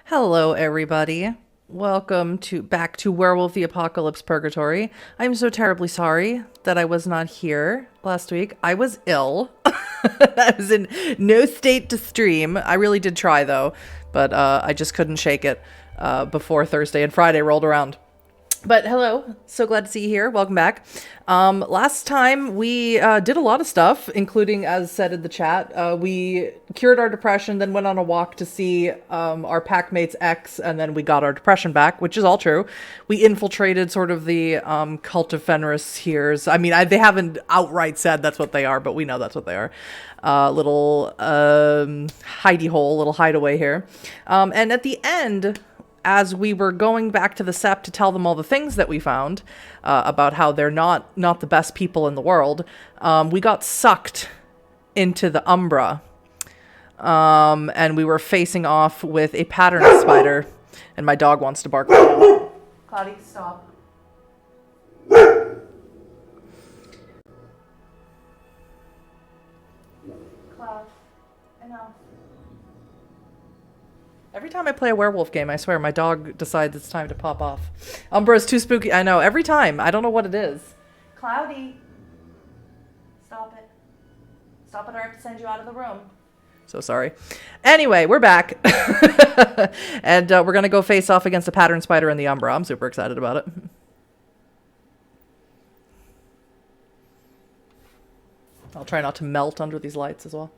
Hello, everybody. Welcome back to Werewolf the Apocalypse Purgatory. I'm so terribly sorry that I was not here last week. I was ill. I was in no state to stream. I really did try, though, but I just couldn't shake it before Thursday and Friday rolled around. But hello, so glad to see you here. Welcome back. Last time we did a lot of stuff, including, as said in the chat, we cured our depression, then went on a walk to see our packmate's ex, and then we got our depression back, which is all true. We infiltrated sort of the cult of Fenris here's. I mean, they haven't outright said that's what they are, but we know that's what they are. Little hidey hole, little hideaway here. And at the end, as we were going back to the Sept to tell them all the things that we found about how they're not the best people in the world, we got sucked into the Umbra. And we were facing off with a pattern spider. And my dog wants to bark right now. Cloudy, stop. Cloud, enough. Every time I play a werewolf game, I swear, my dog decides it's time to pop off. Umbra's too spooky. I know, every time. I don't know what it is. Cloudy. Stop it. Stop it or I have to send you out of the room. So sorry. Anyway, we're back. And we're going to go face off against a pattern spider in the Umbra. I'm super excited about it. I'll try not to melt under these lights as well.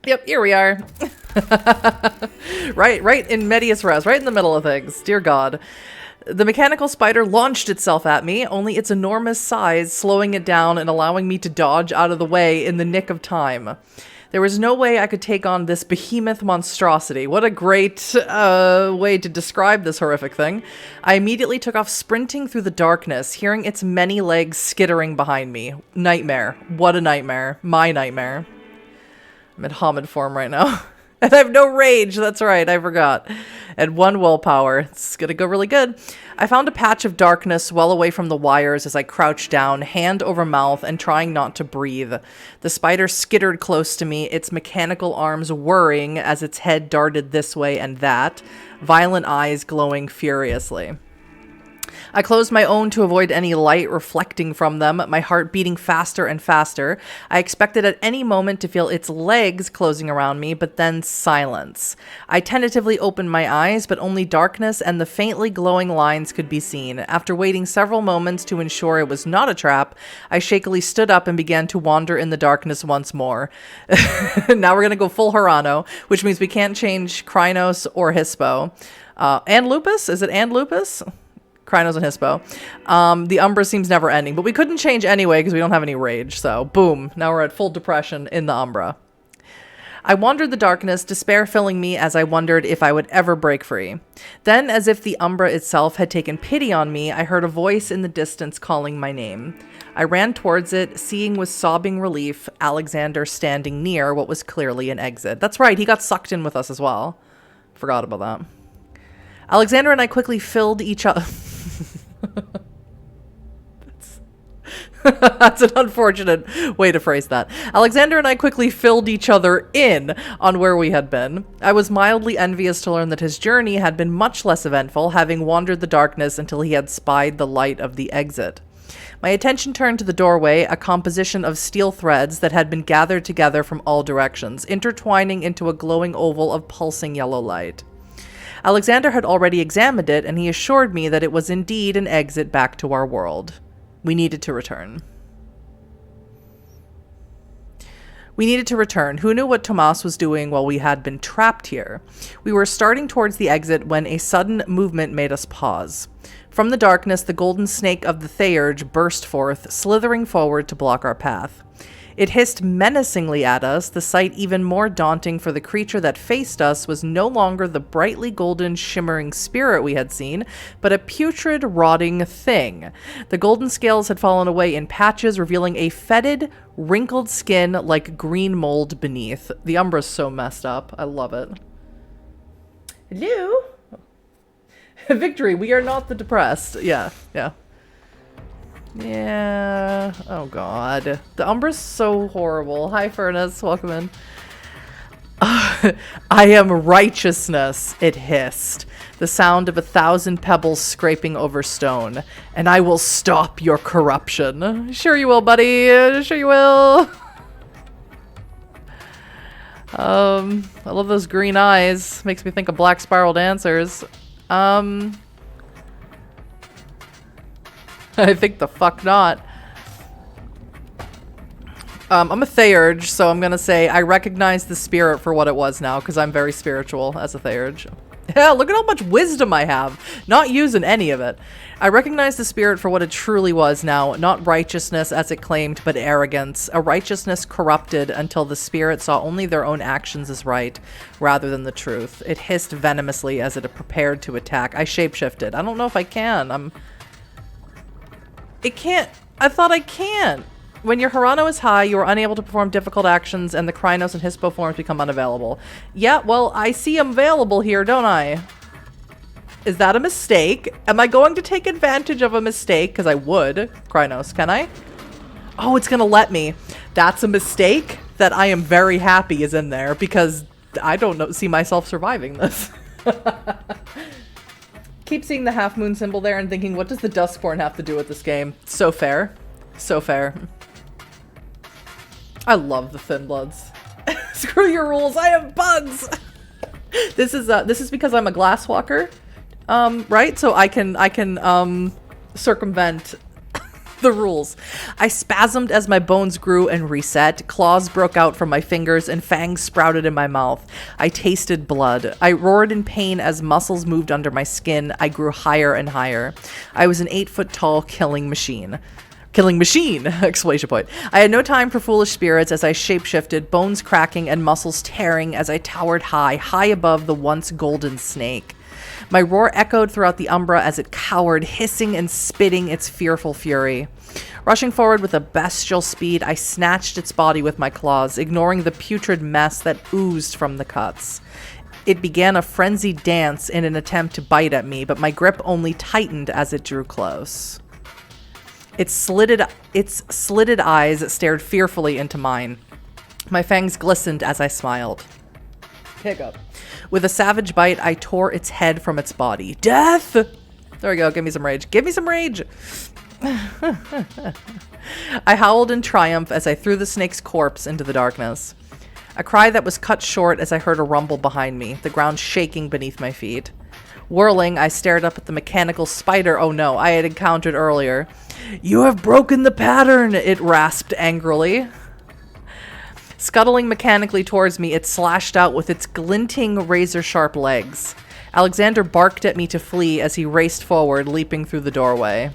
Yep, here we are. right in medias res, right in the middle of things. Dear God. The mechanical spider launched itself at me, only its enormous size slowing it down and allowing me to dodge out of the way in the nick of time. There was no way I could take on this behemoth monstrosity. What a great way to describe this horrific thing. I immediately took off sprinting through the darkness, hearing its many legs skittering behind me. Nightmare. What a nightmare. My nightmare. I'm in Hamid form right now. And I have no rage. That's right. I forgot. And 1 willpower. It's going to go really good. I found a patch of darkness well away from the wires as I crouched down, hand over mouth, and trying not to breathe. The spider skittered close to me, its mechanical arms whirring as its head darted this way and that, violent eyes glowing furiously. I closed my own to avoid any light reflecting from them, my heart beating faster and faster. I expected at any moment to feel its legs closing around me, but then silence. I tentatively opened my eyes, but only darkness and the faintly glowing lines could be seen. After waiting several moments to ensure it was not a trap, I shakily stood up and began to wander in the darkness once more. Now we're going to go full Hirano, which means we can't change Krynos or Hispo. And Lupus? Is it and Lupus? Krynos and Hispo. The Umbra seems never ending, but we couldn't change anyway because we don't have any rage, so boom, now we're at full depression in the Umbra. I wandered the darkness, despair filling me as I wondered if I would ever break free. Then, as if the Umbra itself had taken pity on me, I heard a voice in the distance calling my name. I ran towards it, seeing with sobbing relief Alexander standing near what was clearly an exit. That's right, he got sucked in with us as well. Forgot about that. Alexander and I quickly filled each other... That's an unfortunate way to phrase that. Alexander and I quickly filled each other in on where we had been. I was mildly envious to learn that his journey had been much less eventful, having wandered the darkness until he had spied the light of the exit. My attention turned to the doorway, a composition of steel threads that had been gathered together from all directions, intertwining into a glowing oval of pulsing yellow light. Alexander had already examined it, and he assured me that it was indeed an exit back to our world. We needed to return. Who knew what Tomasz was doing while we had been trapped here? We were starting towards the exit when a sudden movement made us pause. From the darkness, the golden snake of the theurge burst forth, slithering forward to block our path. It hissed menacingly at us, the sight even more daunting, for the creature that faced us was no longer the brightly golden, shimmering spirit we had seen, but a putrid, rotting thing. The golden scales had fallen away in patches, revealing a fetid, wrinkled skin like green mold beneath. The Umbra's so messed up. I love it. Hello? Victory, we are not the depressed. Yeah. Yeah. Oh, God. The Umbra's so horrible. Hi, Furnace. Welcome in. I am righteousness, it hissed, the sound of 1,000 pebbles scraping over stone, and I will stop your corruption. Sure you will, buddy. Sure you will. I love those green eyes. Makes me think of black spiral dancers. I think the fuck not. I'm a theurge, so I'm gonna say I recognize the spirit for what it was now, because I'm very spiritual as a theurge. Yeah, look at how much wisdom I have. Not using any of it. I recognize the spirit for what it truly was now, not righteousness as it claimed, but arrogance. A righteousness corrupted until the spirit saw only their own actions as right, rather than the truth. It hissed venomously as it prepared to attack. I shapeshifted. I don't know if I can. It can't. I thought I can. When your Hirano is high, you are unable to perform difficult actions, and the Krynos and Hispo forms become unavailable. Yeah, well, I see them available here, don't I? Is that a mistake? Am I going to take advantage of a mistake? Because I would. Krynos, can I? Oh, it's going to let me. That's a mistake that I am very happy is in there, because I don't see myself surviving this. Keep seeing the half moon symbol there and thinking, what does the Duskborn have to do with this game? So fair. So fair. I love the Thin Bloods. Screw your rules. I have bugs. This is because I'm a glass walker, right? So I can circumvent the rules. I spasmed as my bones grew and reset. Claws broke out from my fingers and fangs sprouted in my mouth. I tasted blood. I roared in pain as muscles moved under my skin. I grew higher and higher. I was an 8-foot-tall killing machine. Killing machine! Exclamation point. I had no time for foolish spirits as I shapeshifted, bones cracking and muscles tearing as I towered high above the once golden snake. My roar echoed throughout the Umbra as it cowered, hissing and spitting its fearful fury. Rushing forward with a bestial speed, I snatched its body with my claws, ignoring the putrid mess that oozed from the cuts. It began a frenzied dance in an attempt to bite at me, but my grip only tightened as it drew close. Its slitted eyes stared fearfully into mine. My fangs glistened as I smiled. Hiccup. With a savage bite, I tore its head from its body. Death! There we go. Give me some rage. Give me some rage! I howled in triumph as I threw the snake's corpse into the darkness. A cry that was cut short as I heard a rumble behind me, the ground shaking beneath my feet. Whirling, I stared up at the mechanical spider I had encountered earlier. You have broken the pattern, it rasped angrily. Scuttling mechanically towards me, it slashed out with its glinting razor-sharp legs. Alexander barked at me to flee as he raced forward, leaping through the doorway.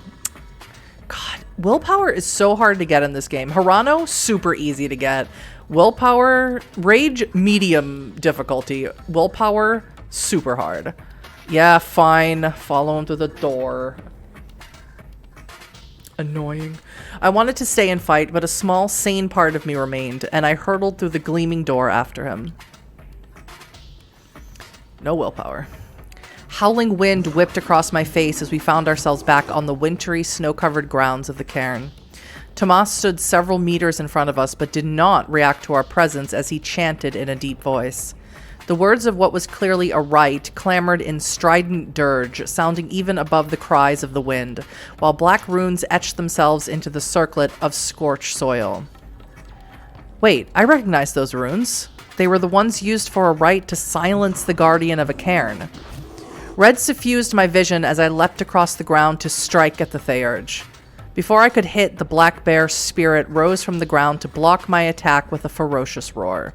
God, willpower is so hard to get in this game. Hirano, super easy to get. Willpower, rage, medium difficulty. Willpower, super hard. Yeah, fine. Follow him to the door. Annoying. I wanted to stay and fight, but a small, sane part of me remained, and I hurtled through the gleaming door after him. No willpower. Howling wind whipped across my face as we found ourselves back on the wintry, snow-covered grounds of the cairn. Tomasz stood several meters in front of us, but did not react to our presence as he chanted in a deep voice. The words of what was clearly a rite clamored in strident dirge, sounding even above the cries of the wind, while black runes etched themselves into the circlet of scorched soil. Wait, I recognize those runes. They were the ones used for a rite to silence the guardian of a cairn. Red suffused my vision as I leapt across the ground to strike at the theurge. Before I could hit, the black bear spirit rose from the ground to block my attack with a ferocious roar.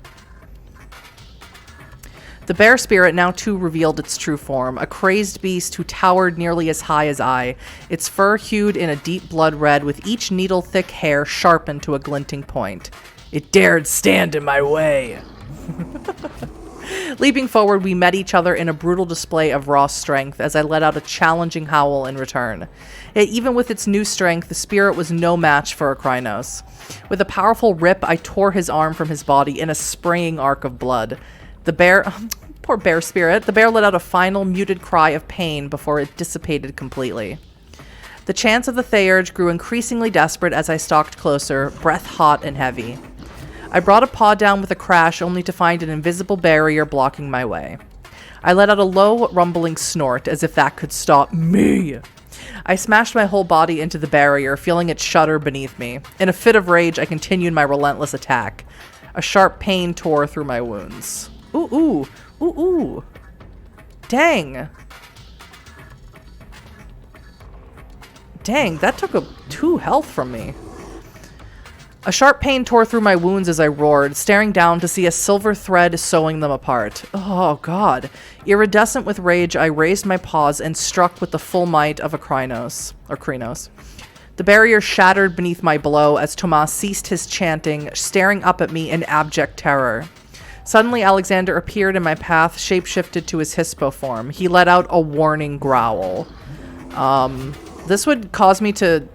The bear spirit now too revealed its true form, a crazed beast who towered nearly as high as I, its fur hued in a deep blood red with each needle-thick hair sharpened to a glinting point. It dared stand in my way. Leaping forward, we met each other in a brutal display of raw strength as I let out a challenging howl in return. Yet even with its new strength, the spirit was no match for a Krynos. With a powerful rip, I tore his arm from his body in a spraying arc of blood. The bear... Poor bear spirit. The bear let out a final muted cry of pain before it dissipated completely. The chants of the theurge grew increasingly desperate as I stalked closer, breath hot and heavy. I brought a paw down with a crash only to find an invisible barrier blocking my way. I let out a low, rumbling snort as if that could stop me. I smashed my whole body into the barrier, feeling it shudder beneath me. In a fit of rage, I continued my relentless attack. A sharp pain tore through my wounds. Ooh, ooh, ooh, ooh. Dang. Dang, that took 2 health from me. A sharp pain tore through my wounds as I roared, staring down to see a silver thread sewing them apart. Oh, God. Iridescent with rage, I raised my paws and struck with the full might of a Krynos. The barrier shattered beneath my blow as Tomasz ceased his chanting, staring up at me in abject terror. Suddenly, Alexander appeared in my path, shapeshifted to his Hispo form. He let out a warning growl. This would cause me to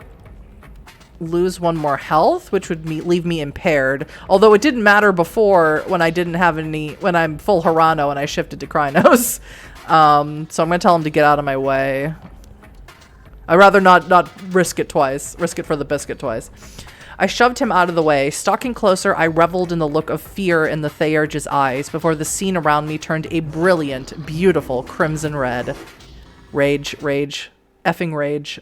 lose 1 more health, which would leave me impaired. Although it didn't matter before when I didn't have any, when I'm full Hirano and I shifted to Krynos. So I'm going to tell him to get out of my way. I'd rather not risk it for the biscuit twice. I shoved him out of the way. Stalking closer, I reveled in the look of fear in the theurge's eyes before the scene around me turned a brilliant, beautiful crimson red. Rage, effing rage.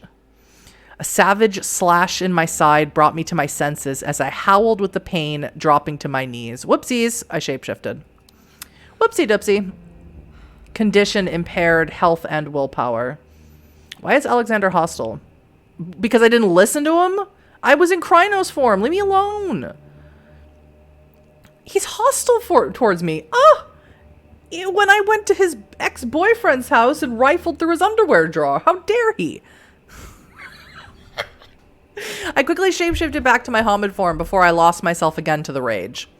A savage slash in my side brought me to my senses as I howled with the pain, dropping to my knees. Whoopsies, I shapeshifted. Whoopsie doopsie. Condition impaired, health and willpower. Why is Alexander hostile? Because I didn't listen to him? I was in Krynos form. Leave me alone. He's hostile towards me. When I went to his ex-boyfriend's house and rifled through his underwear drawer. How dare he? I quickly shapeshifted back to my Homid form before I lost myself again to the rage.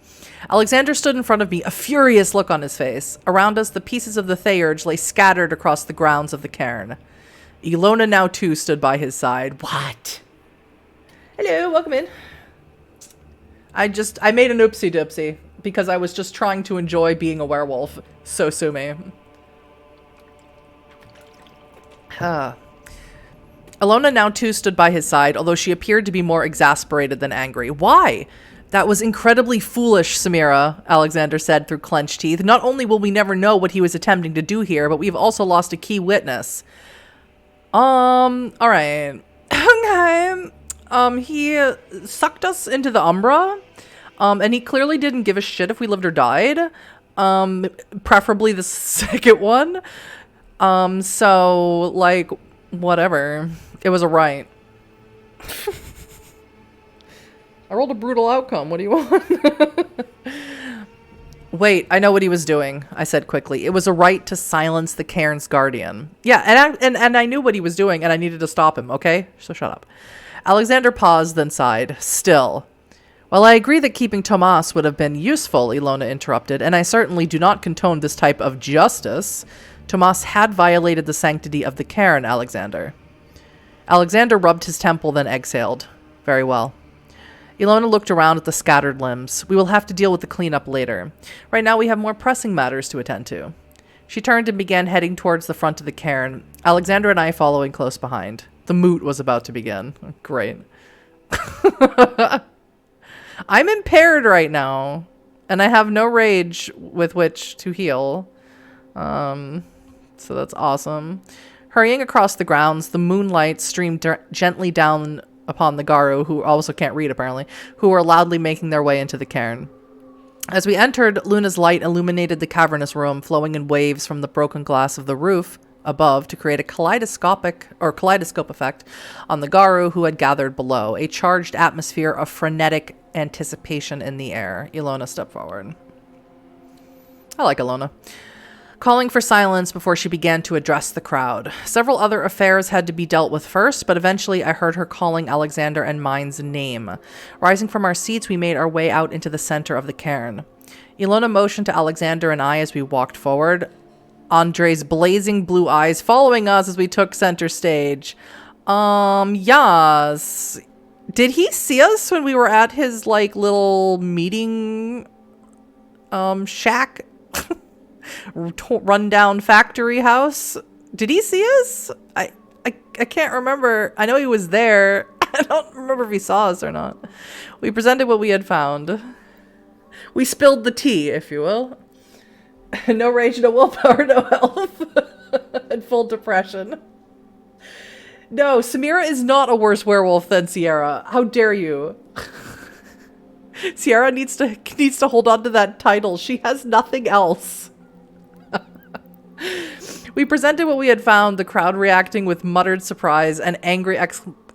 Alexander stood in front of me, a furious look on his face. Around us, the pieces of the theurge lay scattered across the grounds of the cairn. Ilona now too stood by his side. What? Hello, welcome in. I made an oopsie doopsie because I was just trying to enjoy being a werewolf. So sue me. Ilona now too stood by his side, although she appeared to be more exasperated than angry. Why? That was incredibly foolish, Samira, Alexander said through clenched teeth. Not only will we never know what he was attempting to do here, but we've also lost a key witness. Alright. Okay. He sucked us into the Umbra, and he clearly didn't give a shit if we lived or died. Preferably the second one. So, like, whatever. It was a right. I rolled a brutal outcome. What do you want? Wait, I know what he was doing, I said quickly. It was a right to silence the cairn's guardian. Yeah, and I knew what he was doing, and I needed to stop him, okay? So shut up. Alexander paused, then sighed. Still. While I agree that keeping Tomasz would have been useful, Ilona interrupted, and I certainly do not condone this type of justice, Tomasz had violated the sanctity of the cairn, Alexander. Alexander rubbed his temple, then exhaled. Very well. Ilona looked around at the scattered limbs. We will have to deal with the cleanup later. Right now we have more pressing matters to attend to. She turned and began heading towards the front of the cairn, Alexander and I following close behind. The moot was about to begin. Great. I'm impaired right now, and I have no rage with which to heal. So that's awesome. Hurrying across the grounds, the moonlight streamed gently down upon the Garu, who also can't read apparently, who were loudly making their way into the cairn. As we entered, Luna's light illuminated the cavernous room, flowing in waves from the broken glass of the roof above to create a kaleidoscope effect on the Garu who had gathered below, a charged atmosphere of frenetic anticipation in the air. Ilona stepped forward. I like Ilona. Calling for silence before she began to address the crowd. Several other affairs had to be dealt with first, but eventually I heard her calling Alexander and mine's name. Rising from our seats, we made our way out into the center of the cairn. Ilona motioned to Alexander and I as we walked forward, Andre's blazing blue eyes following us as we took center stage. Yes. Did he see us when we were at his, like, little meeting, shack? Rundown factory house? Did he see us? I can't remember. I know he was there. I don't remember if he saw us or not. We presented what we had found. We spilled the tea, if you will. No rage, no willpower, no health. And full depression. No, Samira is not a worse werewolf than Sierra. How dare you? Sierra needs to hold on to that title. She has nothing else. We presented what we had found, the crowd reacting with muttered surprise and angry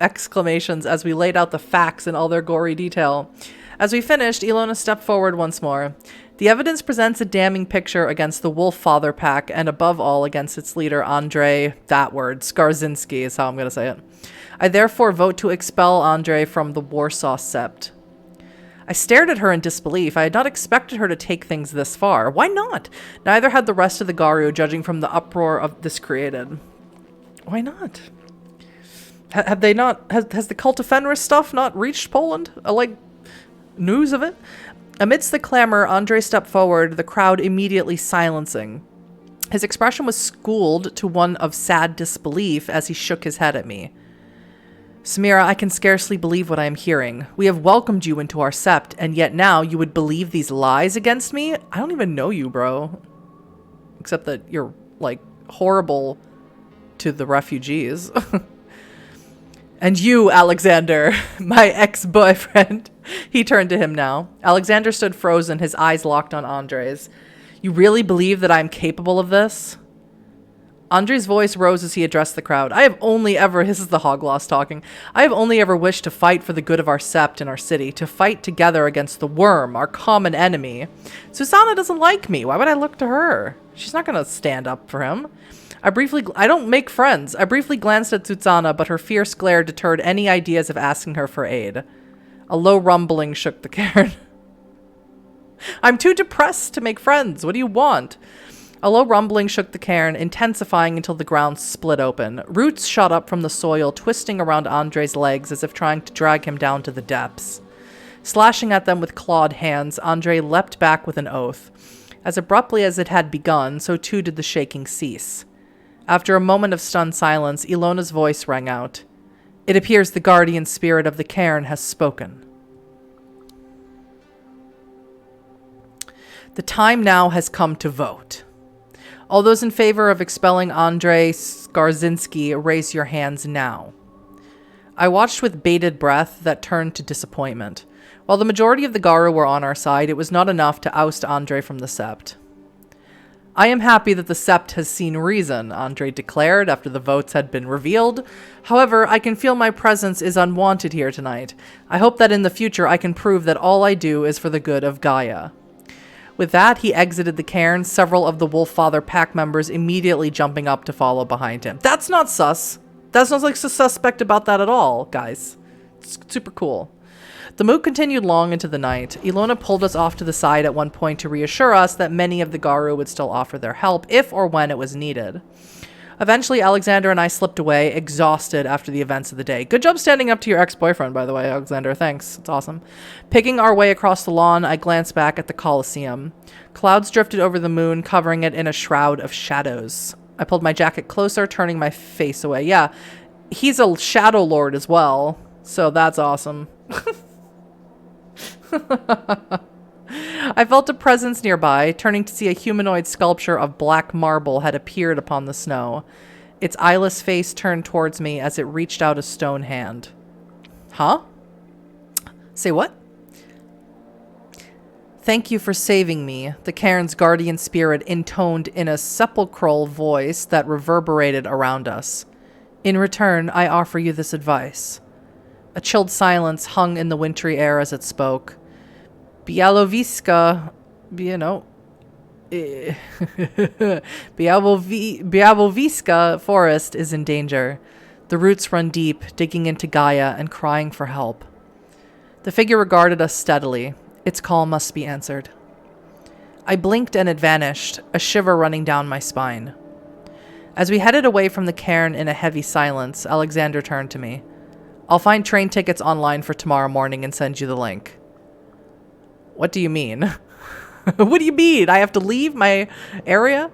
exclamations as we laid out the facts in all their gory detail. As we finished, Ilona stepped forward once more. The evidence presents a damning picture against the Wolf Father Pack, and above all against its leader, Andrei, that word, Skarzinski is how I'm going to say it. I therefore vote to expel Andrei from the Warsaw Sept. I stared at her in disbelief. I had not expected her to take things this far. Why not? Neither had the rest of the Garu, judging from the uproar of this created. Why not? Have they not... Has the Cult of Fenris stuff not reached Poland? Like, news of it? Amidst the clamor, Andrei stepped forward, the crowd immediately silencing. His expression was schooled to one of sad disbelief as he shook his head at me. Samira, I can scarcely believe what I am hearing. We have welcomed you into our sept, and yet now you would believe these lies against me? I don't even know you, bro. Except that you're, like, horrible to the refugees. And you, Alexander, my ex-boyfriend. He turned to him now. Alexander stood frozen, his eyes locked on Andrei's. You really believe that I am capable of this? Andrei's voice rose as he addressed the crowd. I have only ever, this is the Hogloss talking, I have only ever wished to fight for the good of our sept and our city, to fight together against the worm, our common enemy. Susanna doesn't like me. Why would I look to her? She's not going to stand up for him. I don't make friends. I briefly glanced at Susanna, but her fierce glare deterred any ideas of asking her for aid. A low rumbling shook the cairn. I'm too depressed to make friends. What do you want? A low rumbling shook the cairn, intensifying until the ground split open. Roots shot up from the soil, twisting around Andrei's legs as if trying to drag him down to the depths. Slashing at them with clawed hands, Andrei leapt back with an oath. As abruptly as it had begun, so too did the shaking cease. After a moment of stunned silence, Ilona's voice rang out. It appears the guardian spirit of the cairn has spoken. The time now has come to vote. All those in favor of expelling Andrei Skarzinski, raise your hands now. I watched with bated breath that turned to disappointment. While the majority of the Garu were on our side, it was not enough to oust Andrei from the sept. I am happy that the sept has seen reason, Andrei declared after the votes had been revealed. However, I can feel my presence is unwanted here tonight. I hope that in the future I can prove that all I do is for the good of Gaia. With that, he exited the cairn, several of the Wolf Father pack members immediately jumping up to follow behind him. That's not sus. That's not like suspect about that at all, guys. It's super cool. The moot continued long into the night. Ilona pulled us off to the side at one point to reassure us that many of the Garu would still offer their help if or when it was needed. Eventually, Alexander and I slipped away, exhausted after the events of the day. Good job standing up to your ex-boyfriend, by the way, Alexander. Thanks. It's awesome. Picking our way across the lawn, I glanced back at the Colosseum. Clouds drifted over the moon, covering it in a shroud of shadows. I pulled my jacket closer, turning my face away. Yeah, he's a shadow lord as well, so that's awesome. I felt a presence nearby, turning to see a humanoid sculpture of black marble had appeared upon the snow. Its eyeless face turned towards me as it reached out a stone hand. Huh? Say what? Thank you for saving me, the cairn's guardian spirit intoned in a sepulchral voice that reverberated around us. In return, I offer you this advice. A chilled silence hung in the wintry air as it spoke. Bialowieza, Bialowieza forest is in danger. The roots run deep, digging into Gaia and crying for help. The figure regarded us steadily. Its call must be answered. I blinked and it vanished, a shiver running down my spine. As we headed away from the cairn in a heavy silence, Alexander turned to me. I'll find train tickets online for tomorrow morning and send you the link. What do you mean? What do you mean? I have to leave my area?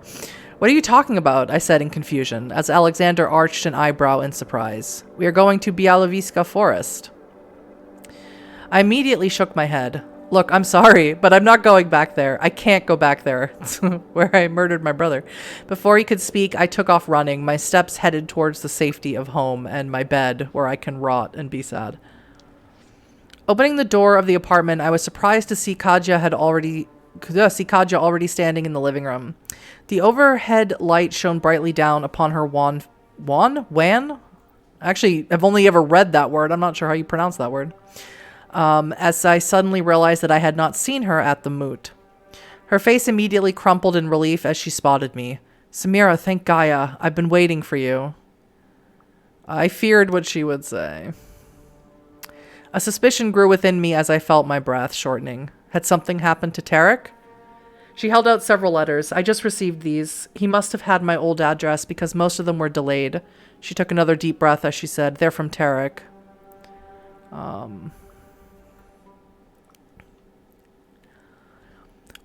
What are you talking about? I said in confusion, as Alexander arched an eyebrow in surprise. We are going to Bialowieza forest. I immediately shook my head. Look, I'm sorry, but I'm not going back there. I can't go back there, where I murdered my brother. Before he could speak, I took off running, my steps headed towards the safety of home and my bed, where I can rot and be sad. Opening the door of the apartment, I was surprised to see Kaja already standing in the living room. The overhead light shone brightly down upon her wan? Actually, I've only ever read that word. I'm not sure how you pronounce that word. As I suddenly realized that I had not seen her at the moot. Her face immediately crumpled in relief as she spotted me. Samira, thank Gaia. I've been waiting for you. I feared what she would say. A suspicion grew within me as I felt my breath shortening. Had something happened to Tarek? She held out several letters. I just received these. He must have had my old address because most of them were delayed. She took another deep breath as she said, they're from Tarek.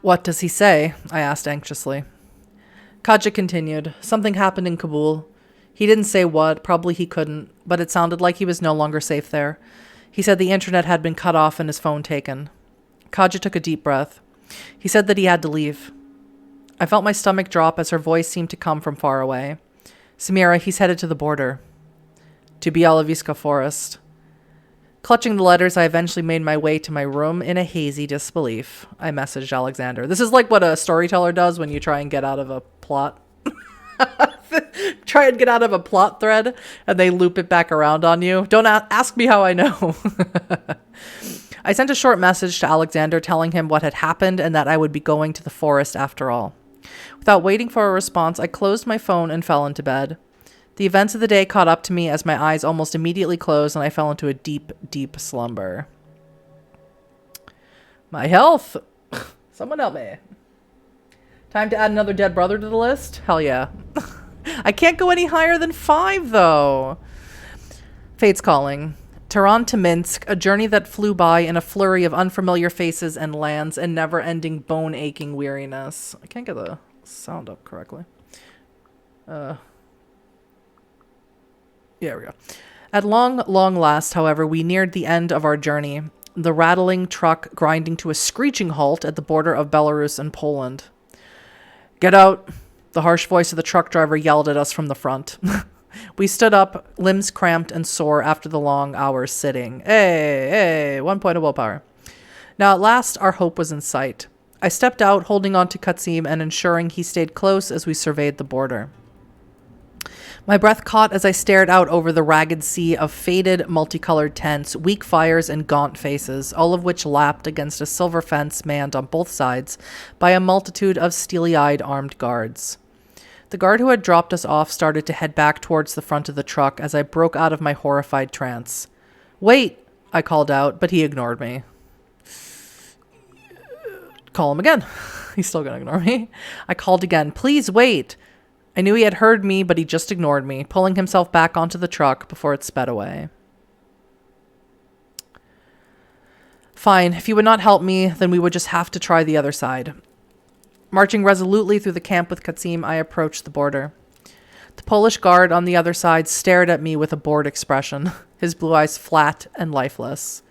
What does he say? I asked anxiously. Katja continued. Something happened in Kabul. He didn't say what, probably he couldn't, but it sounded like he was no longer safe there. He said the internet had been cut off and his phone taken. Katja took a deep breath. He said that he had to leave. I felt my stomach drop as her voice seemed to come from far away. Samira, he's headed to the border. To Bialowieza forest. Clutching the letters, I eventually made my way to my room in a hazy disbelief. I messaged Alexander. This is like what a storyteller does when you try and get out of a plot. Try and get out of a plot thread and they loop it back around on you. Don't ask me how I know. I sent a short message to Alexander telling him what had happened and that I would be going to the forest after all. Without waiting for a response, I closed my phone and fell into bed. The events of the day caught up to me as my eyes almost immediately closed and I fell into a deep, deep slumber. My health! Someone help me. Time to add another dead brother to the list? Hell yeah. I can't go any higher than 5, though. Fate's calling. Tehran to Minsk, a journey that flew by in a flurry of unfamiliar faces and lands and never-ending bone-aching weariness. I can't get the sound up correctly. Yeah, there we go. At long last, however, we neared the end of our journey, the rattling truck grinding to a screeching halt at the border of Belarus and Poland. Get out! The harsh voice of the truck driver yelled at us from the front. We stood up, limbs cramped and sore after the long hours sitting. Hey, 1 point of willpower. Now at last, our hope was in sight. I stepped out, holding on to Katsim and ensuring he stayed close as we surveyed the border. My breath caught as I stared out over the ragged sea of faded, multicolored tents, weak fires, and gaunt faces, all of which lapped against a silver fence manned on both sides by a multitude of steely-eyed armed guards. The guard who had dropped us off started to head back towards the front of the truck as I broke out of my horrified trance. Wait, I called out, but he ignored me. Call him again. He's still gonna ignore me. I called again. Please wait. I knew he had heard me, but he just ignored me, pulling himself back onto the truck before it sped away. Fine, if he would not help me, then we would just have to try the other side. Marching resolutely through the camp with Katsim, I approached the border. The Polish guard on the other side stared at me with a bored expression, his blue eyes flat and lifeless.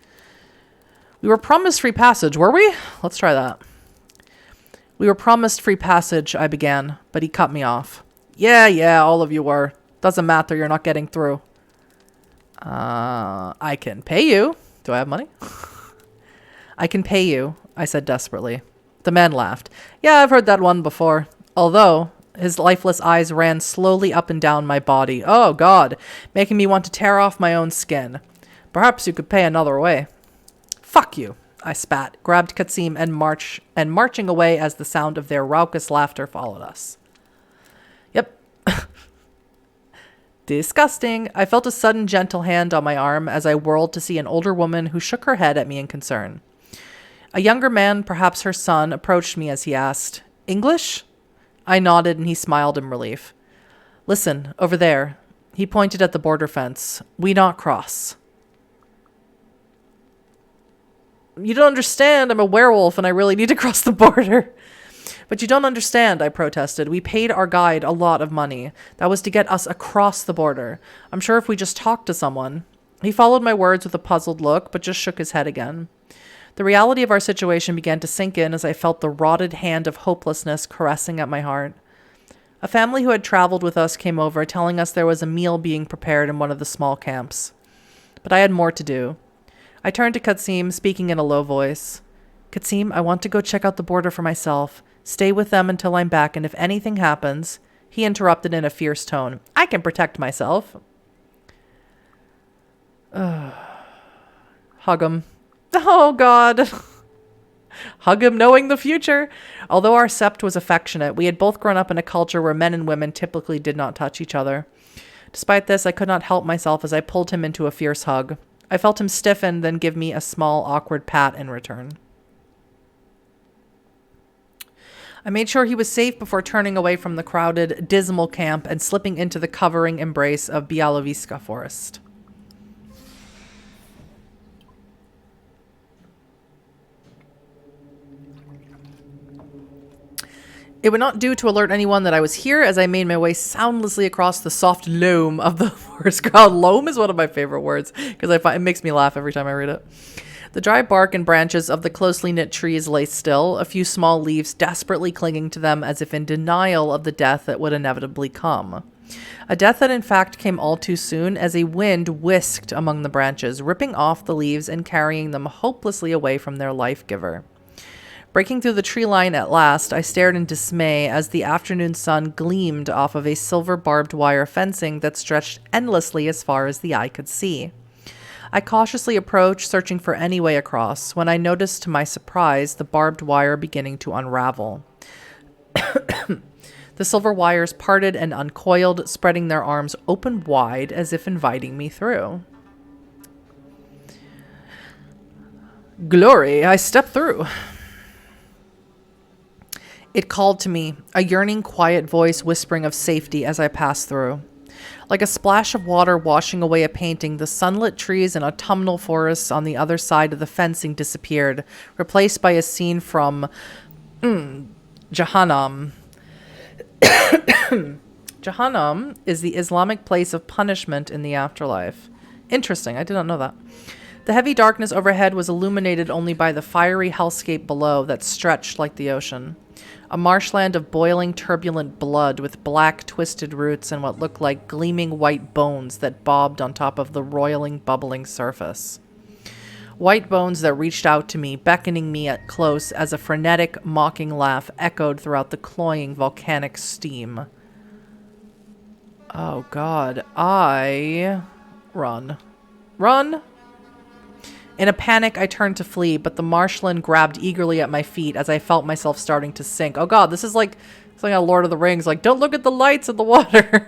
We were promised free passage, were we? Let's try that. We were promised free passage, I began, but he cut me off. Yeah, all of you were. Doesn't matter, you're not getting through. I can pay you. Do I have money? I can pay you, I said desperately. The man laughed. Yeah, I've heard that one before. Although, his lifeless eyes ran slowly up and down my body. Oh, God, making me want to tear off my own skin. Perhaps you could pay another way. Fuck you, I spat, grabbed Katsim and marching away as the sound of their raucous laughter followed us. Yep. Disgusting. I felt a sudden gentle hand on my arm as I whirled to see an older woman who shook her head at me in concern. A younger man, perhaps her son, approached me as he asked, English? I nodded and he smiled in relief. Listen, over there. He pointed at the border fence. We not cross. You don't understand. I'm a werewolf and I really need to cross the border. But you don't understand, I protested. We paid our guide a lot of money. That was to get us across the border. I'm sure if we just talked to someone. He followed my words with a puzzled look, but just shook his head again. The reality of our situation began to sink in as I felt the rotted hand of hopelessness caressing at my heart. A family who had traveled with us came over, telling us there was a meal being prepared in one of the small camps. But I had more to do. I turned to Katsim, speaking in a low voice. Katsim, I want to go check out the border for myself. Stay with them until I'm back, and if anything happens... He interrupted in a fierce tone. I can protect myself. Hug him. Oh, God. Hug him knowing the future. Although our sept was affectionate, we had both grown up in a culture where men and women typically did not touch each other. Despite this, I could not help myself as I pulled him into a fierce hug. I felt him stiffen, then give me a small, awkward pat in return. I made sure he was safe before turning away from the crowded, dismal camp and slipping into the covering embrace of Bialowieza forest. It would not do to alert anyone that I was here as I made my way soundlessly across the soft loam of the forest. God, loam is one of my favorite words because I find it makes me laugh every time I read it. The dry bark and branches of the closely knit trees lay still, a few small leaves desperately clinging to them as if in denial of the death that would inevitably come. A death that in fact came all too soon as a wind whisked among the branches, ripping off the leaves and carrying them hopelessly away from their life-giver. Breaking through the tree line at last, I stared in dismay as the afternoon sun gleamed off of a silver barbed wire fencing that stretched endlessly as far as the eye could see. I cautiously approached, searching for any way across, when I noticed to my surprise the barbed wire beginning to unravel. The silver wires parted and uncoiled, spreading their arms open wide as if inviting me through. Glory, I stepped through. It called to me, a yearning, quiet voice whispering of safety as I passed through. Like a splash of water washing away a painting, the sunlit trees and autumnal forests on the other side of the fencing disappeared, replaced by a scene from Jahannam. Jahannam is the Islamic place of punishment in the afterlife. Interesting, I did not know that. The heavy darkness overhead was illuminated only by the fiery hellscape below that stretched like the ocean. A marshland of boiling, turbulent blood with black, twisted roots and what looked like gleaming white bones that bobbed on top of the roiling, bubbling surface. White bones that reached out to me, beckoning me at close as a frenetic, mocking laugh echoed throughout the cloying volcanic steam. Oh, God. Run. Run! In a panic, I turned to flee, but the marshland grabbed eagerly at my feet as I felt myself starting to sink. Oh God, this is like something out of Lord of the Rings. Like, don't look at the lights in the water.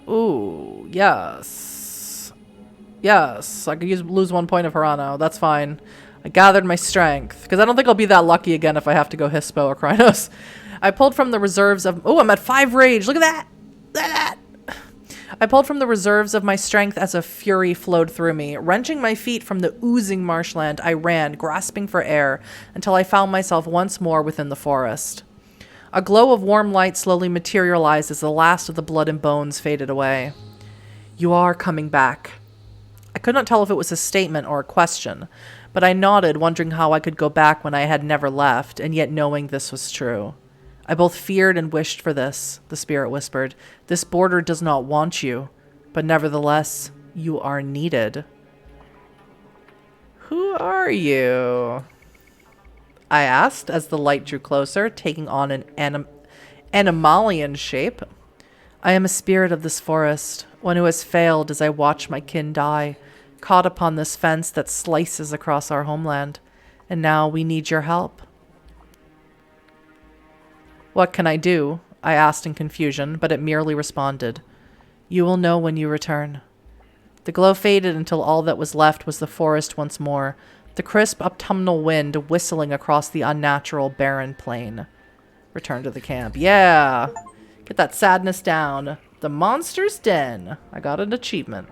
Ooh, yes. Yes, I could lose 1 point of Hirano. That's fine. I gathered my strength, because I don't think I'll be that lucky again if I have to go Hispo or Krynos. I pulled from the reserves of... Oh, I'm at 5 rage. Look at that. Look at that. I pulled from the reserves of my strength as a fury flowed through me. Wrenching my feet from the oozing marshland, I ran, grasping for air, until I found myself once more within the forest. A glow of warm light slowly materialized as the last of the blood and bones faded away. You are coming back. I could not tell if it was a statement or a question, but I nodded, wondering how I could go back when I had never left, and yet knowing this was true. I both feared and wished for this, the spirit whispered. This border does not want you, but nevertheless, you are needed. Who are you? I asked as the light drew closer, taking on an animalian shape. I am a spirit of this forest, one who has failed as I watch my kin die, caught upon this fence that slices across our homeland, and now we need your help. What can I do? I asked in confusion, but it merely responded. You will know when you return. The glow faded until all that was left was the forest once more, the crisp autumnal wind whistling across the unnatural barren plain. Return to the camp. Yeah! Get that sadness down. The monster's den. I got an achievement.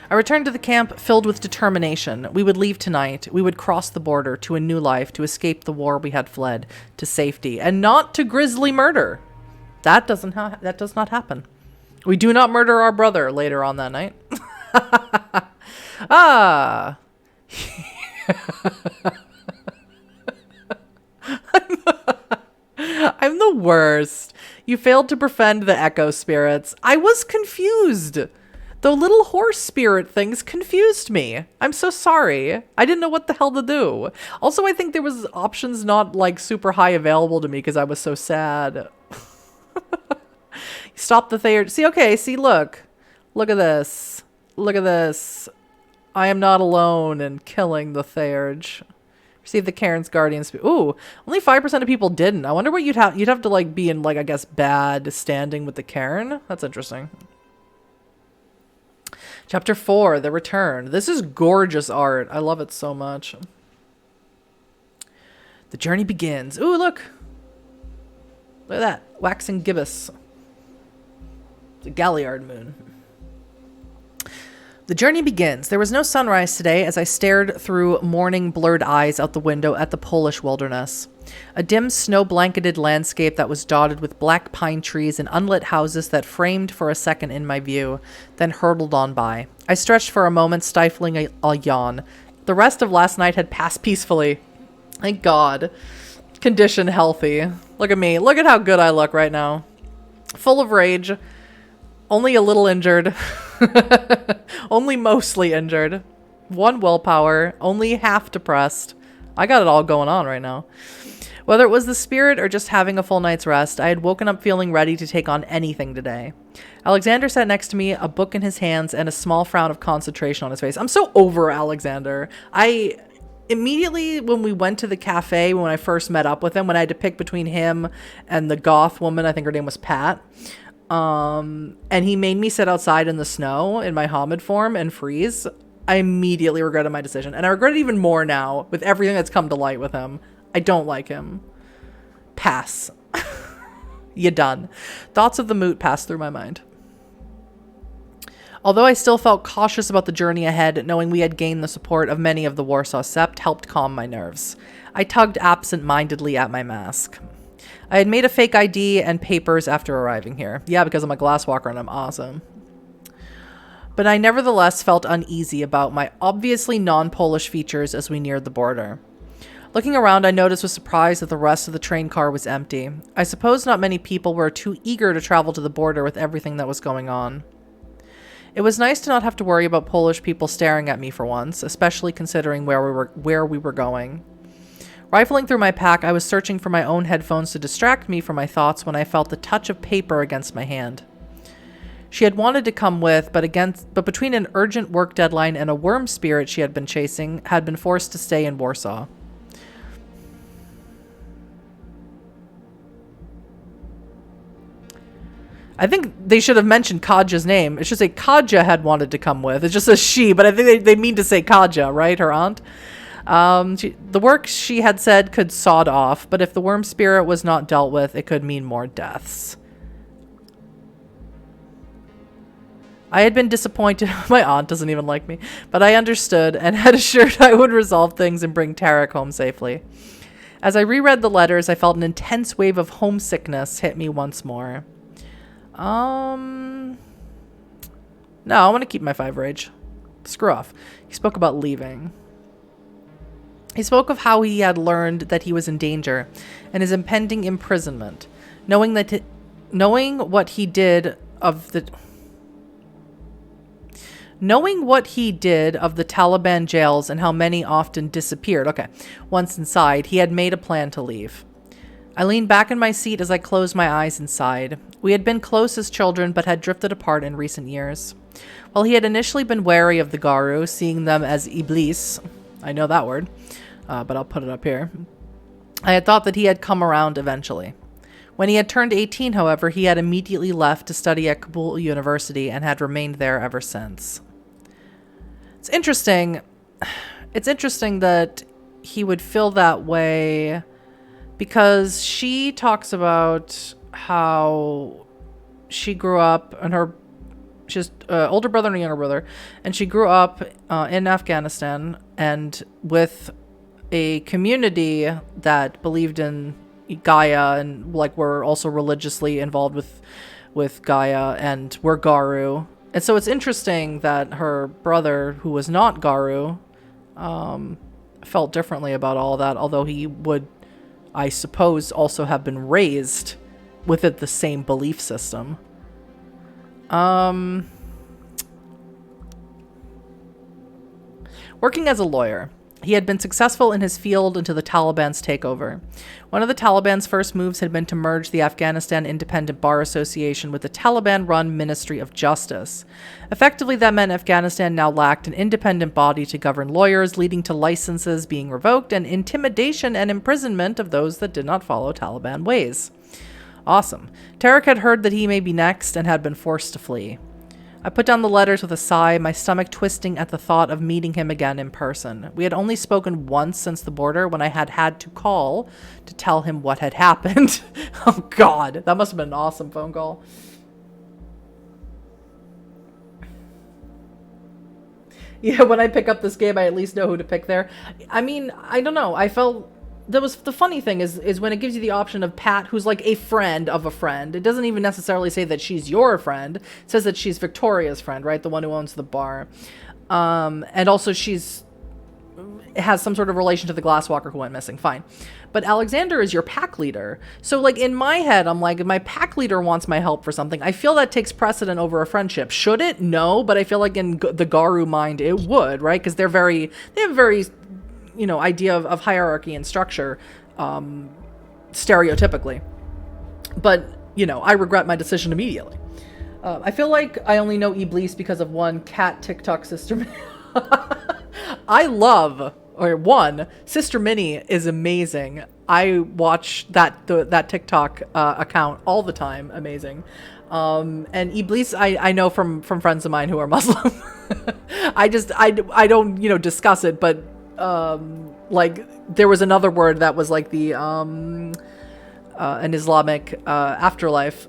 I returned to the camp filled with determination. We would leave tonight. We would cross the border to a new life, to escape the war we had fled, to safety, and not to grisly murder. That does not happen. We do not murder our brother later on that night. Ah! I'm the worst. You failed to befriend the echo spirits. I was confused. The little horse spirit things confused me. I'm so sorry. I didn't know what the hell to do. Also, I think there was options not like super high available to me because I was so sad. Stop the theurge. See, okay, see, look. Look at this. Look at this. I am not alone in killing the theurge. Receive the Karen's guardian spirit. Ooh, only 5% of people didn't. I wonder what you'd have to like be in like, I guess, bad standing with the Karen. That's interesting. Chapter 4, The Return. This is gorgeous art. I love it so much. The journey begins. Ooh, look. Look at that. Waxing gibbous. The Galliard moon. The journey begins. There was no sunrise today as I stared through morning blurred eyes out the window at the Polish wilderness. A dim snow-blanketed landscape that was dotted with black pine trees and unlit houses that framed for a second in my view, then hurtled on by. I stretched for a moment, stifling a yawn. The rest of last night had passed peacefully. Thank God. Condition healthy. Look at me. Look at how good I look right now. Full of rage. Only a little injured. Only mostly injured. 1 willpower. Only half depressed. I got it all going on right now. Whether it was the spirit or just having a full night's rest, I had woken up feeling ready to take on anything today. Alexander sat next to me, a book in his hands and a small frown of concentration on his face. I'm so over Alexander. I immediately, when we went to the cafe, when I first met up with him, when I had to pick between him and the goth woman, I think her name was Pat, and he made me sit outside in the snow in my Hamid form and freeze, I immediately regretted my decision. And I regret it even more now with everything that's come to light with him. I don't like him. Pass. You done. Thoughts of the moot passed through my mind. Although I still felt cautious about the journey ahead, knowing we had gained the support of many of the Warsaw Sept helped calm my nerves. I tugged absent-mindedly at my mask. I had made a fake ID and papers after arriving here. Yeah, because I'm a glasswalker and I'm awesome. But I nevertheless felt uneasy about my obviously non-Polish features as we neared the border. Looking around, I noticed with surprise that the rest of the train car was empty. I suppose not many people were too eager to travel to the border with everything that was going on. It was nice to not have to worry about Polish people staring at me for once, especially considering where we were going. Rifling through my pack, I was searching for my own headphones to distract me from my thoughts when I felt the touch of paper against my hand. She had wanted to come with, but between an urgent work deadline and a worm spirit she had been chasing, had been forced to stay in Warsaw. I think they should have mentioned Katja's name. It should say Katja had wanted to come with. It just says she, but I think they mean to say Katja, right? Her aunt. The work she had said could sod off, but if the worm spirit was not dealt with, it could mean more deaths. I had been disappointed. My aunt doesn't even like me, but I understood and had assured I would resolve things and bring Tarek home safely. As I reread the letters, I felt an intense wave of homesickness hit me once more. No, I want to keep my 5 rage. Screw off. He spoke about leaving. He spoke of how he had learned that he was in danger and his impending imprisonment, knowing what he did of the Taliban jails and how many often disappeared. Okay, once inside, he had made a plan to leave. I leaned back in my seat as I closed my eyes and sighed. We had been close as children, but had drifted apart in recent years. While he had initially been wary of the Garu, seeing them as Iblis, I know that word, but I'll put it up here, I had thought that he had come around eventually. When he had turned 18, however, he had immediately left to study at Kabul University and had remained there ever since. It's interesting. It's interesting that he would feel that way because she talks about how she grew up and she has an older brother and a younger brother, and she grew up in Afghanistan and with a community that believed in Gaia and like were also religiously involved with Gaia and were Garu. And so it's interesting that her brother, who was not Garu, felt differently about all that, although he would, I suppose, also have been raised within the same belief system. Working as a lawyer. He had been successful in his field until the Taliban's takeover. One of the Taliban's first moves had been to merge the Afghanistan Independent Bar Association with the Taliban-run Ministry of Justice. Effectively, that meant Afghanistan now lacked an independent body to govern lawyers, leading to licenses being revoked and intimidation and imprisonment of those that did not follow Taliban ways. Awesome. Tarek had heard that he may be next and had been forced to flee. I put down the letters with a sigh, my stomach twisting at the thought of meeting him again in person. We had only spoken once since the border when I had to call to tell him what had happened. Oh God, that must have been an awesome phone call. Yeah, when I pick up this game, I at least know who to pick there. I mean, I don't know. I felt... That was the funny thing is when it gives you the option of Pat, who's like a friend of a friend. It doesn't even necessarily say that she's your friend. It says that she's Victoria's friend, right? The one who owns the bar. And also has some sort of relation to the glasswalker who went missing. Fine. But Alexander is your pack leader. So like in my head, I'm like, if my pack leader wants my help for something, I feel that takes precedent over a friendship. Should it? No. But I feel like in the Garu mind, it would, right? Because they have very idea of hierarchy and structure, stereotypically. But, I regret my decision immediately. I feel like I only know Iblis because of one cat TikTok sister. Sister Minnie is amazing. I watch that TikTok account all the time. Amazing. And Iblis, I know from friends of mine who are Muslim. I don't, discuss it, but like there was another word that was like the an Islamic afterlife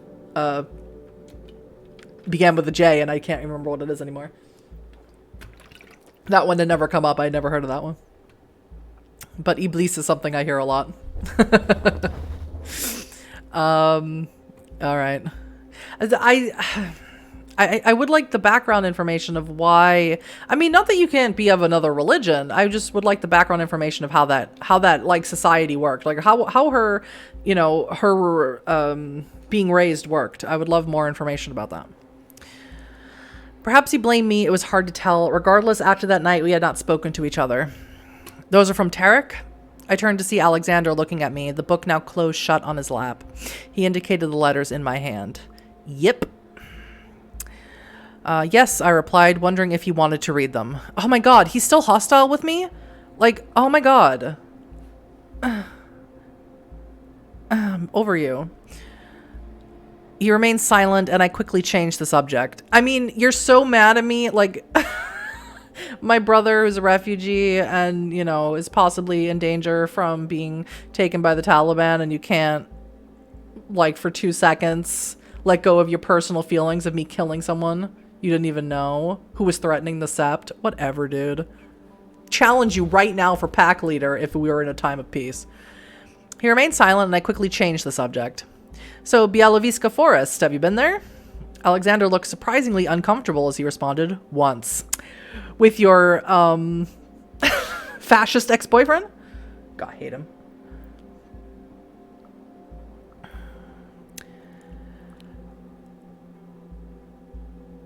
began with a J, and I can't remember what it is anymore. That one had never come up. I had never heard of that one. But Iblis is something I hear a lot. All right. I would like the background information of why. I mean, not that you can't be of another religion. I just would like the background information of how that like society worked, like how her, being raised worked. I would love more information about that. Perhaps he blamed me. It was hard to tell. Regardless, after that night, we had not spoken to each other. Those are from Tarek. I turned to see Alexander looking at me, the book now closed shut on his lap. He indicated the letters in my hand. Yep. Yes, I replied, wondering if he wanted to read them. Oh my God, he's still hostile with me? Like, oh my God. Over you. He remained silent, and I quickly changed the subject. I mean, you're so mad at me, like... My brother, who's a refugee and, is possibly in danger from being taken by the Taliban, and you can't, like, for 2 seconds, let go of your personal feelings of me killing someone you didn't even know who was threatening the sept. Whatever, dude. Challenge you right now for pack leader if we were in a time of peace. He remained silent, and I quickly changed the subject. So, Bialowieza Forest, have you been there? Alexander looked surprisingly uncomfortable as he responded, once. With your, fascist ex-boyfriend? God, I hate him.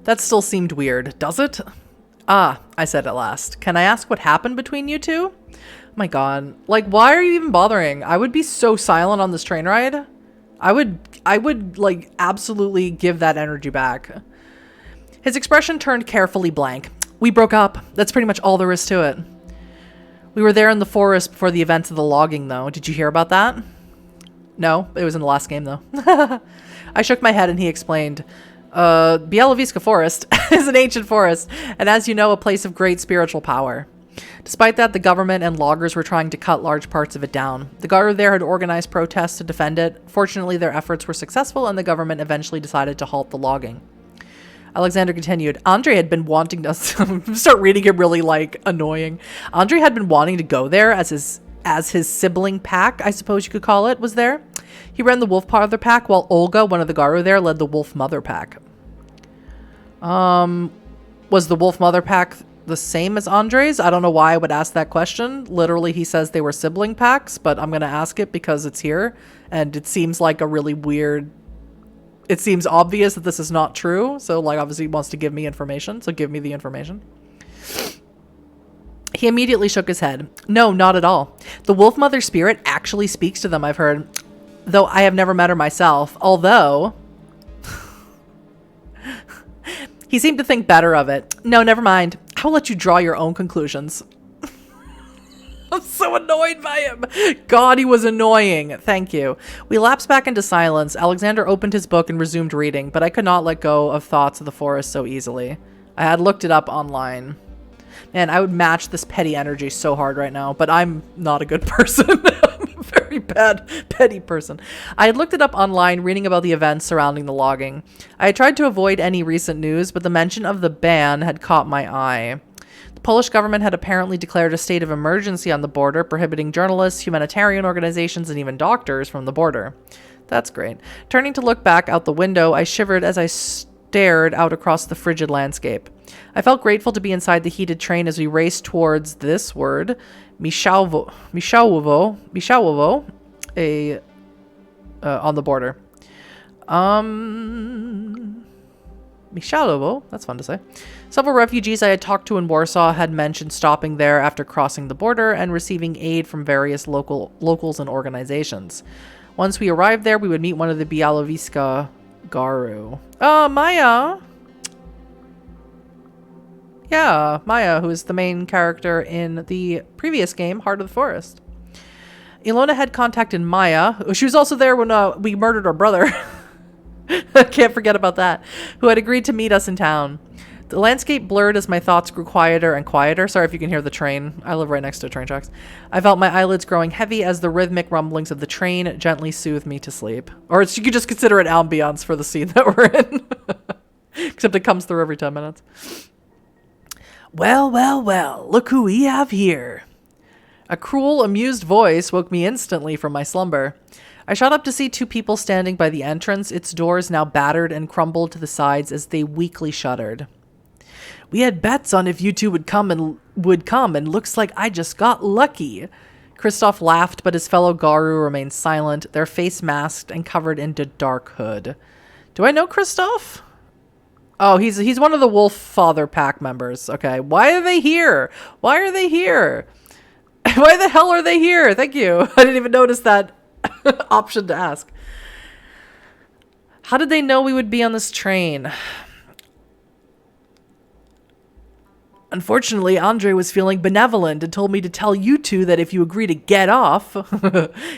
That still seemed weird, does it? Ah, I said at last. Can I ask what happened between you two? Oh my God. Like, why are you even bothering? I would be so silent on this train ride. I would, like, absolutely give that energy back. His expression turned carefully blank. We broke up. That's pretty much all there is to it. We were there in the forest before the events of the logging, though. Did you hear about that? No, it was in the last game, though. I shook my head and he explained, Bialowieza Forest is an ancient forest, and as you know, a place of great spiritual power. Despite that, the government and loggers were trying to cut large parts of it down. The Garu there had organized protests to defend it. Fortunately, their efforts were successful, and the government eventually decided to halt the logging. Alexander continued, Andre had been wanting to start reading it really, like, annoying. Andre had been wanting to go there as his sibling pack, I suppose you could call it, was there. He ran the wolf father pack, while Olga, one of the Garu there, led the wolf mother pack. Was the Wolf Mother pack the same as Andre's? I don't know why I would ask that question. Literally, he says they were sibling packs, but I'm going to ask it because it's here. And it seems like a really weird... It seems obvious that this is not true. So, like, obviously he wants to give me information. So give me the information. He immediately shook his head. No, not at all. The Wolf Mother spirit actually speaks to them, I've heard. Though I have never met her myself. Although... He seemed to think better of it. No, never mind. I will let you draw your own conclusions. I'm so annoyed by him. God, he was annoying. Thank you. We lapsed back into silence. Alexander opened his book and resumed reading, but I could not let go of thoughts of the forest so easily. I had looked it up online. Man, I would match this petty energy so hard right now, but I'm not a good person. I'm a very bad, petty person. I had looked it up online, reading about the events surrounding the logging. I had tried to avoid any recent news, but the mention of the ban had caught my eye. The Polish government had apparently declared a state of emergency on the border, prohibiting journalists, humanitarian organizations, and even doctors from the border. That's great. Turning to look back out the window, I shivered as I stared out across the frigid landscape. I felt grateful to be inside the heated train as we raced towards this word, Michalowo, on the border. Michalowo, that's fun to say. Several refugees I had talked to in Warsaw had mentioned stopping there after crossing the border and receiving aid from various locals and organizations. Once we arrived there, we would meet one of the Bialowieza Garu. Oh, Maya! Yeah, Maya, who is the main character in the previous game, Heart of the Forest. Ilona had contacted Maya. She was also there when we murdered our brother. Can't forget about that. Who had agreed to meet us in town. The landscape blurred as my thoughts grew quieter and quieter. Sorry if you can hear the train. I live right next to train tracks. I felt my eyelids growing heavy as the rhythmic rumblings of the train gently soothed me to sleep. Or you could just consider it ambiance for the scene that we're in. Except it comes through every 10 minutes. Well, well, well, look who we have here. A cruel, amused voice woke me instantly from my slumber. I shot up to see two people standing by the entrance, its doors now battered and crumbled to the sides as they weakly shuddered. We had bets on if you two would come, and looks like I just got lucky. Christoph laughed, but his fellow Garu remained silent, their face masked and covered in a dark hood. Do I know Christoph? Oh, he's one of the Wolf Father Pack members. Okay, why are they here? Why are they here? Why the hell are they here? Thank you. I didn't even notice that option to ask. How did they know we would be on this train? Unfortunately, Andre was feeling benevolent and told me to tell you two that if you agree to get off,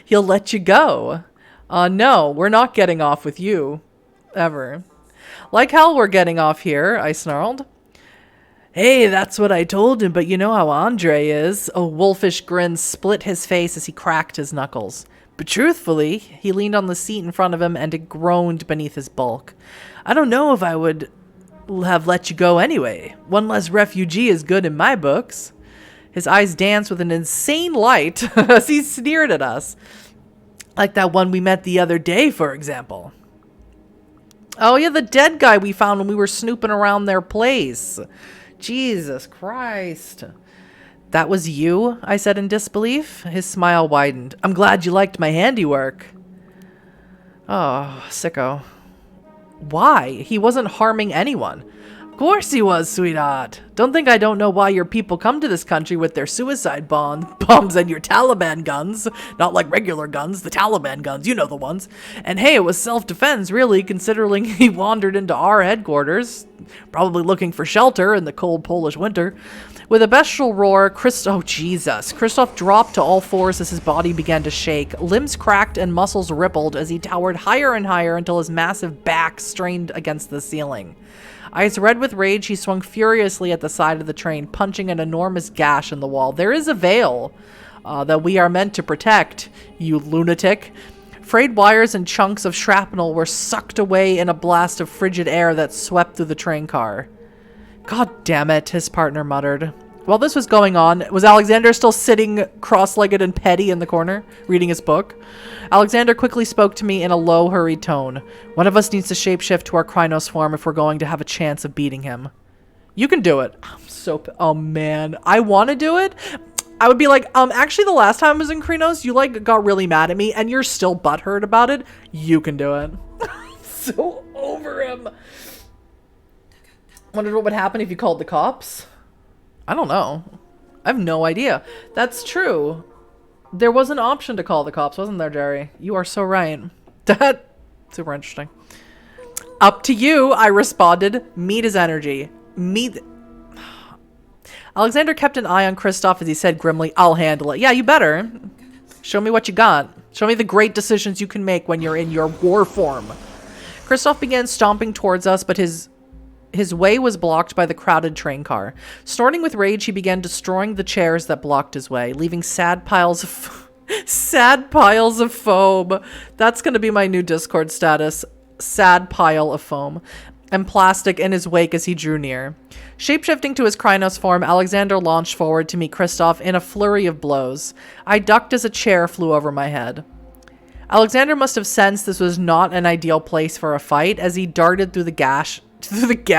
he'll let you go. No, we're not getting off with you. Ever. Like hell we're getting off here, I snarled. Hey, that's what I told him, but you know how Andre is. A wolfish grin split his face as he cracked his knuckles. But truthfully, he leaned on the seat in front of him and it groaned beneath his bulk. I don't know if I would have let you go anyway. One less refugee is good in my books. His eyes danced with an insane light as he sneered at us. Like that one we met the other day, for example. Oh yeah, the dead guy we found when we were snooping around their place. Jesus Christ. That was you? I said in disbelief. His smile widened. I'm glad you liked my handiwork. Oh, sicko. Why? He wasn't harming anyone. Of course he was, sweetheart. Don't think I don't know why your people come to this country with their suicide bombs and your Taliban guns. Not like regular guns, the Taliban guns, you know the ones. And hey, it was self-defense, really, considering he wandered into our headquarters. Probably looking for shelter in the cold Polish winter. With a bestial roar, Christoph dropped to all fours as his body began to shake. Limbs cracked and muscles rippled as he towered higher and higher until his massive back strained against the ceiling. Eyes red with rage, he swung furiously at the side of the train, punching an enormous gash in the wall. There is a veil that we are meant to protect, you lunatic. Frayed wires and chunks of shrapnel were sucked away in a blast of frigid air that swept through the train car. God damn it, his partner muttered. While this was going on, was Alexander still sitting cross-legged and petty in the corner, reading his book? Alexander quickly spoke to me in a low, hurried tone. One of us needs to shapeshift to our Krynos form if we're going to have a chance of beating him. You can do it. Oh man, I want to do it. I would be like, actually the last time I was in Krynos, you like got really mad at me and you're still butthurt about it. You can do it. So over him. Wondered what would happen if you called the cops. I don't know. I have no idea. That's true. There was an option to call the cops, wasn't there, Jerry? You are so right. That super interesting. Up to you, I responded. Meet his energy. Alexander kept an eye on Kristoff as he said grimly, I'll handle it. Yeah, you better. Show me what you got. Show me the great decisions you can make when you're in your war form. Kristoff began stomping towards us, but his way was blocked by the crowded train car. Snorting with rage, he began destroying the chairs that blocked his way, leaving sad piles of foam. That's going to be my new Discord status. Sad pile of foam. And plastic in his wake as he drew near. Shapeshifting to his Krynos form, Alexander launched forward to meet Kristoff in a flurry of blows. I ducked as a chair flew over my head. Alexander must have sensed this was not an ideal place for a fight as he darted through the gash to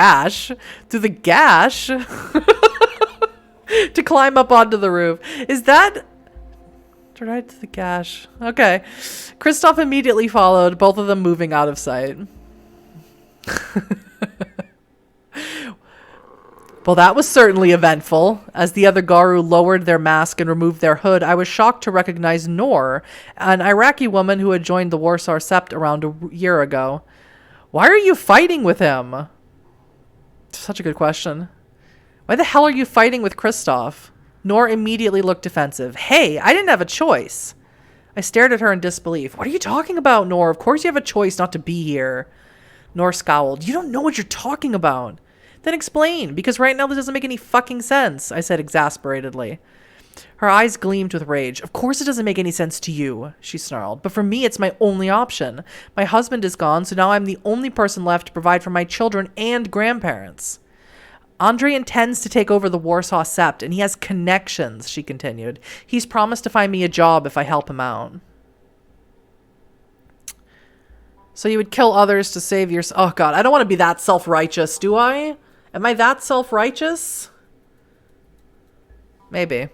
climb up onto the roof. Is that right to the gash? Okay. Kristoff immediately followed, both of them moving out of sight. Well, that was certainly eventful. As the other Garu lowered their mask and removed their hood, I was shocked to recognize Noor, an Iraqi woman who had joined the Warsaw Sept around a year ago. Why are you fighting with him? Such a good question. Why the hell are you fighting with Kristoff? Noor immediately looked defensive. Hey, I didn't have a choice. I stared at her in disbelief. What are you talking about, Noor? Of course you have a choice not to be here. Noor scowled. You don't know what you're talking about. Then explain, because right now this doesn't make any fucking sense, I said exasperatedly. Her eyes gleamed with rage. Of course it doesn't make any sense to you, she snarled. But for me, it's my only option. My husband is gone, so now I'm the only person left to provide for my children and grandparents. Andre intends to take over the Warsaw Sept, and he has connections, she continued. He's promised to find me a job if I help him out. So you would kill others to save your... Oh, God, I don't want to be that self-righteous, do I? Am I that self-righteous? Maybe.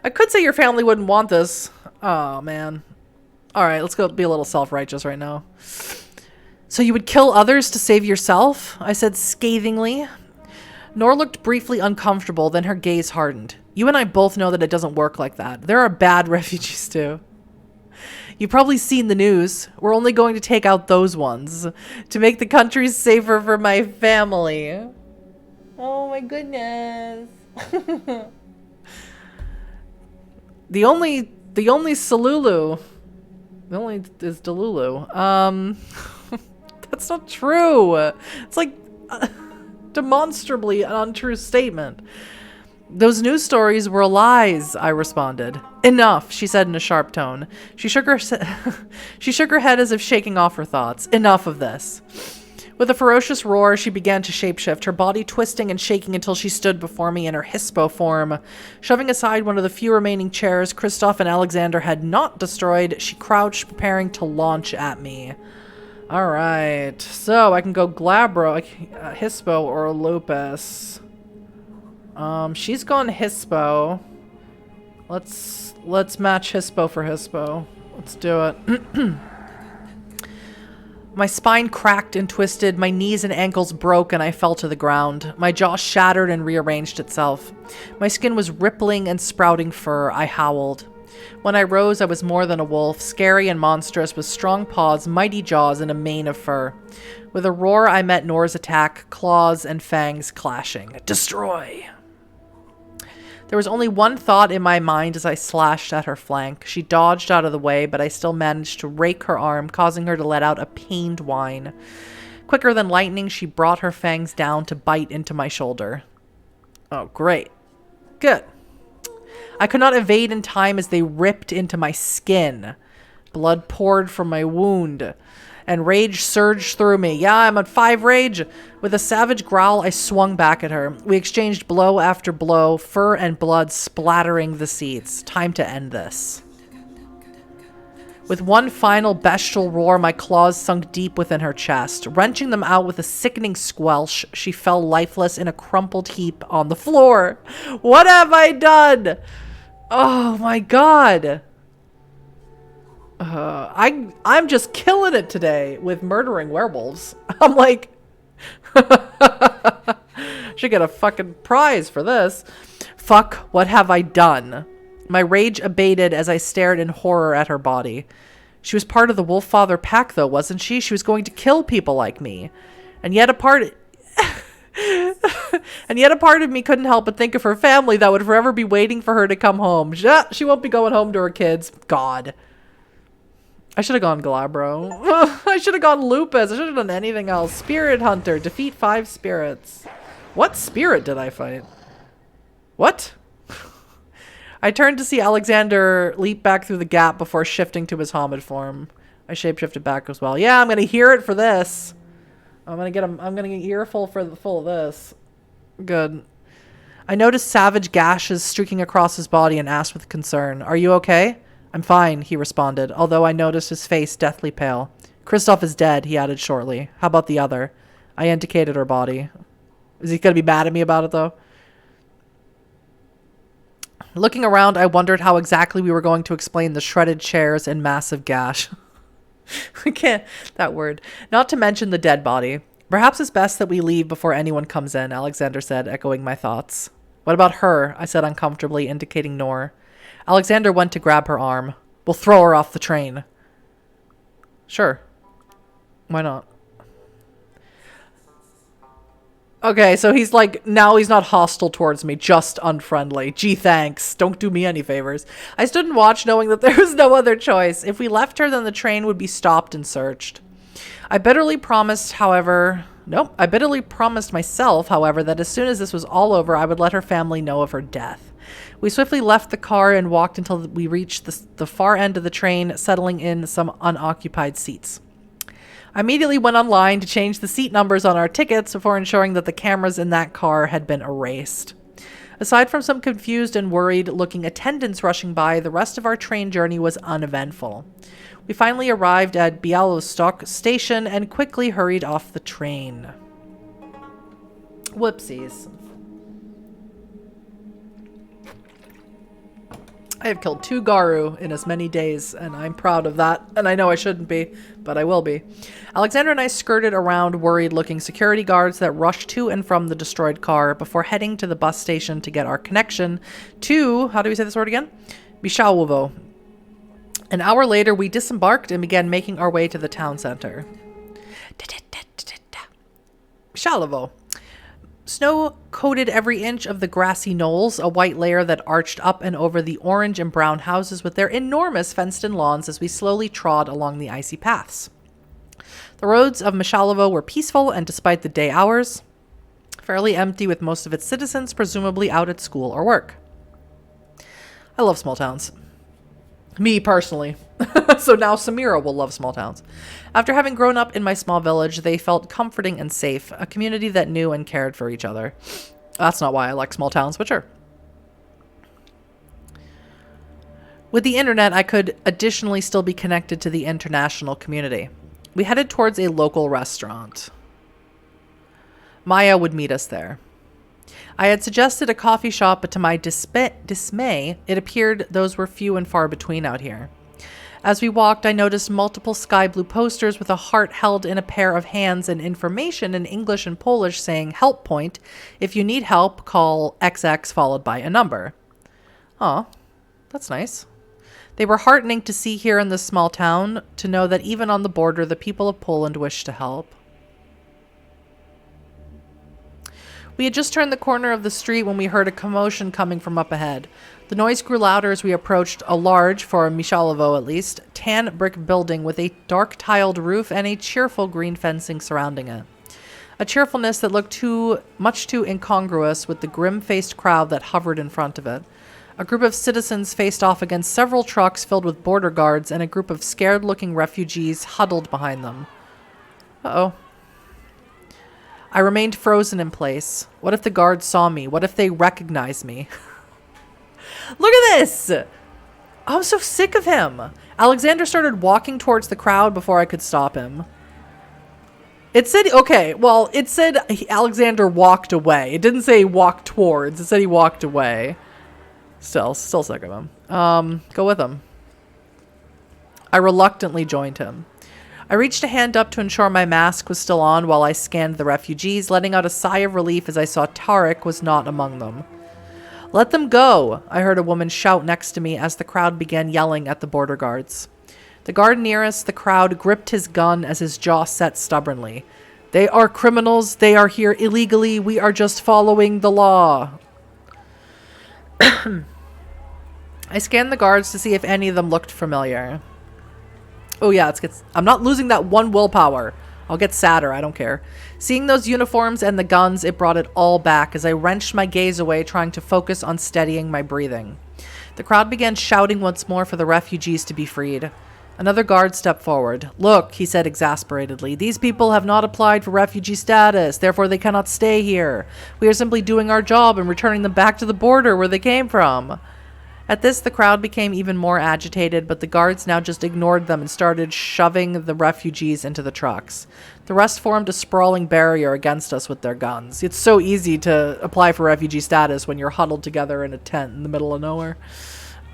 I could say your family wouldn't want this. Oh, man. All right, let's go be a little self-righteous right now. So you would kill others to save yourself? I said scathingly. Noor looked briefly uncomfortable, then her gaze hardened. You and I both know that it doesn't work like that. There are bad refugees, too. You've probably seen the news. We're only going to take out those ones to make the country safer for my family. Oh my goodness. The only Salulu. The only is Delulu. That's not true. It's like demonstrably an untrue statement. Those news stories were lies, I responded. Enough, she said in a sharp tone. She shook her head as if shaking off her thoughts. Enough of this. With a ferocious roar, she began to shapeshift, her body twisting and shaking until she stood before me in her Hispo form. Shoving aside one of the few remaining chairs Kristoff and Alexander had not destroyed, she crouched, preparing to launch at me. Alright, so I can go Glabro, Hispo, or Lupus. She's gone Hispo. Let's match Hispo for Hispo. Let's do it. My spine cracked and twisted, my knees and ankles broke, and I fell to the ground. My jaw shattered and rearranged itself. My skin was rippling and sprouting fur. I howled. When I rose, I was more than a wolf, scary and monstrous, with strong paws, mighty jaws, and a mane of fur. With a roar, I met Noor's attack, claws and fangs clashing. Destroy! There was only one thought in my mind as I slashed at her flank. She dodged out of the way, but I still managed to rake her arm, causing her to let out a pained whine. Quicker than lightning, she brought her fangs down to bite into my shoulder. Oh, great. Good. I could not evade in time as they ripped into my skin. Blood poured from my wound. and rage surged through me. Yeah, I'm at 5 rage. With a savage growl, I swung back at her. We exchanged blow after blow, fur and blood splattering the seats. Time to end this. With one final bestial roar, my claws sunk deep within her chest. Wrenching them out with a sickening squelch, she fell lifeless in a crumpled heap on the floor. What have I done? Oh my god. I'm just killing it today with murdering werewolves. I'm like... should get a fucking prize for this. Fuck, what have I done? My rage abated as I stared in horror at her body. She was part of the Wolffather pack, though, wasn't she? She was going to kill people like me. And yet a part... and yet a part of me couldn't help but think of her family that would forever be waiting for her to come home. She won't be going home to her kids. God. I should have gone Glabro. I should have gone Lupus. I should have done anything else. Spirit Hunter. Defeat 5 spirits. What spirit did I fight? What? I turned to see Alexander leap back through the gap before shifting to his Homid form. I shapeshifted back as well. Yeah, I'm gonna hear it for this. I'm gonna get earful full of this. Good. I noticed savage gashes streaking across his body and asked with concern, "Are you okay?" "I'm fine," he responded, although I noticed his face deathly pale. "Christoph is dead," he added shortly. "How about the other?" I indicated her body. Is he gonna be mad at me about it, though? Looking around, I wondered how exactly we were going to explain the shredded chairs and massive gash. I can't... that word. Not to mention the dead body. "Perhaps it's best that we leave before anyone comes in," Alexander said, echoing my thoughts. "What about her?" I said uncomfortably, indicating Nor. Alexander went to grab her arm. "We'll throw her off the train." Sure. Why not? Okay, so he's like, now he's not hostile towards me, just unfriendly. Gee, thanks. Don't do me any favors. I stood and watched, knowing that there was no other choice. If we left her, then the train would be stopped and searched. I bitterly promised myself, however, that as soon as this was all over, I would let her family know of her death. We swiftly left the car and walked until we reached the far end of the train, settling in some unoccupied seats. I immediately went online to change the seat numbers on our tickets before ensuring that the cameras in that car had been erased. Aside from some confused and worried-looking attendants rushing by, the rest of our train journey was uneventful. We finally arrived at Bialowieza station and quickly hurried off the train. Whoopsies. I have killed 2 Garu in as many days, and I'm proud of that. And I know I shouldn't be, but I will be. Alexander and I skirted around worried-looking security guards that rushed to and from the destroyed car before heading to the bus station to get our connection to, how do we say this word again? Michalowo. An hour later, we disembarked and began making our way to the town center. Michalowo. Snow coated every inch of the grassy knolls, a white layer that arched up and over the orange and brown houses with their enormous fenced-in lawns as we slowly trod along the icy paths. The roads of Michalowo were peaceful and, despite the day hours, fairly empty, with most of its citizens presumably out at school or work. I love small towns. Me, personally. So now Samira will love small towns. After having grown up in my small village, they felt comforting and safe, a community that knew and cared for each other. That's not why I like small towns, but sure. With the internet, I could additionally still be connected to the international community. We headed towards a local restaurant. Maya would meet us there. I had suggested a coffee shop, but to my dismay, it appeared those were few and far between out here. As we walked, I noticed multiple sky blue posters with a heart held in a pair of hands and information in English and Polish saying, "Help point. If you need help, call XX followed by a number." Aw, that's nice. They were heartening to see here in this small town, to know that even on the border, the people of Poland wished to help. We had just turned the corner of the street when we heard a commotion coming from up ahead. The noise grew louder as we approached a large, for Michalowo at least, tan brick building with a dark tiled roof and a cheerful green fencing surrounding it. A cheerfulness that looked much too incongruous with the grim-faced crowd that hovered in front of it. A group of citizens faced off against several trucks filled with border guards and a group of scared-looking refugees huddled behind them. Uh-oh. I remained frozen in place. What if the guards saw me? What if they recognized me? Look at this! I'm so sick of him. Alexander started walking towards the crowd before I could stop him. It said, okay, well, it said Alexander walked away. It didn't say walk towards. It said he walked away. Still sick of him. Go with him. I reluctantly joined him. I reached a hand up to ensure my mask was still on while I scanned the refugees, letting out a sigh of relief as I saw Tarek was not among them. Let them go, I heard a woman shout next to me as the crowd began yelling at the border guards. The guard nearest the crowd gripped his gun as his jaw set stubbornly. They are criminals. They are here illegally. We are just following the law. I scanned the guards to see if any of them looked familiar. Oh yeah, I'm not losing that one willpower. I'll get sadder, I don't care. Seeing those uniforms and the guns, it brought it all back as I wrenched my gaze away, trying to focus on steadying my breathing. The crowd began shouting once more for the refugees to be freed. Another guard stepped forward. Look, he said exasperatedly, these people have not applied for refugee status, therefore they cannot stay here. We are simply doing our job and returning them back to the border where they came from. At this, the crowd became even more agitated, but the guards now just ignored them and started shoving the refugees into the trucks. The rest formed a sprawling barrier against us with their guns. It's so easy to apply for refugee status when you're huddled together in a tent in the middle of nowhere.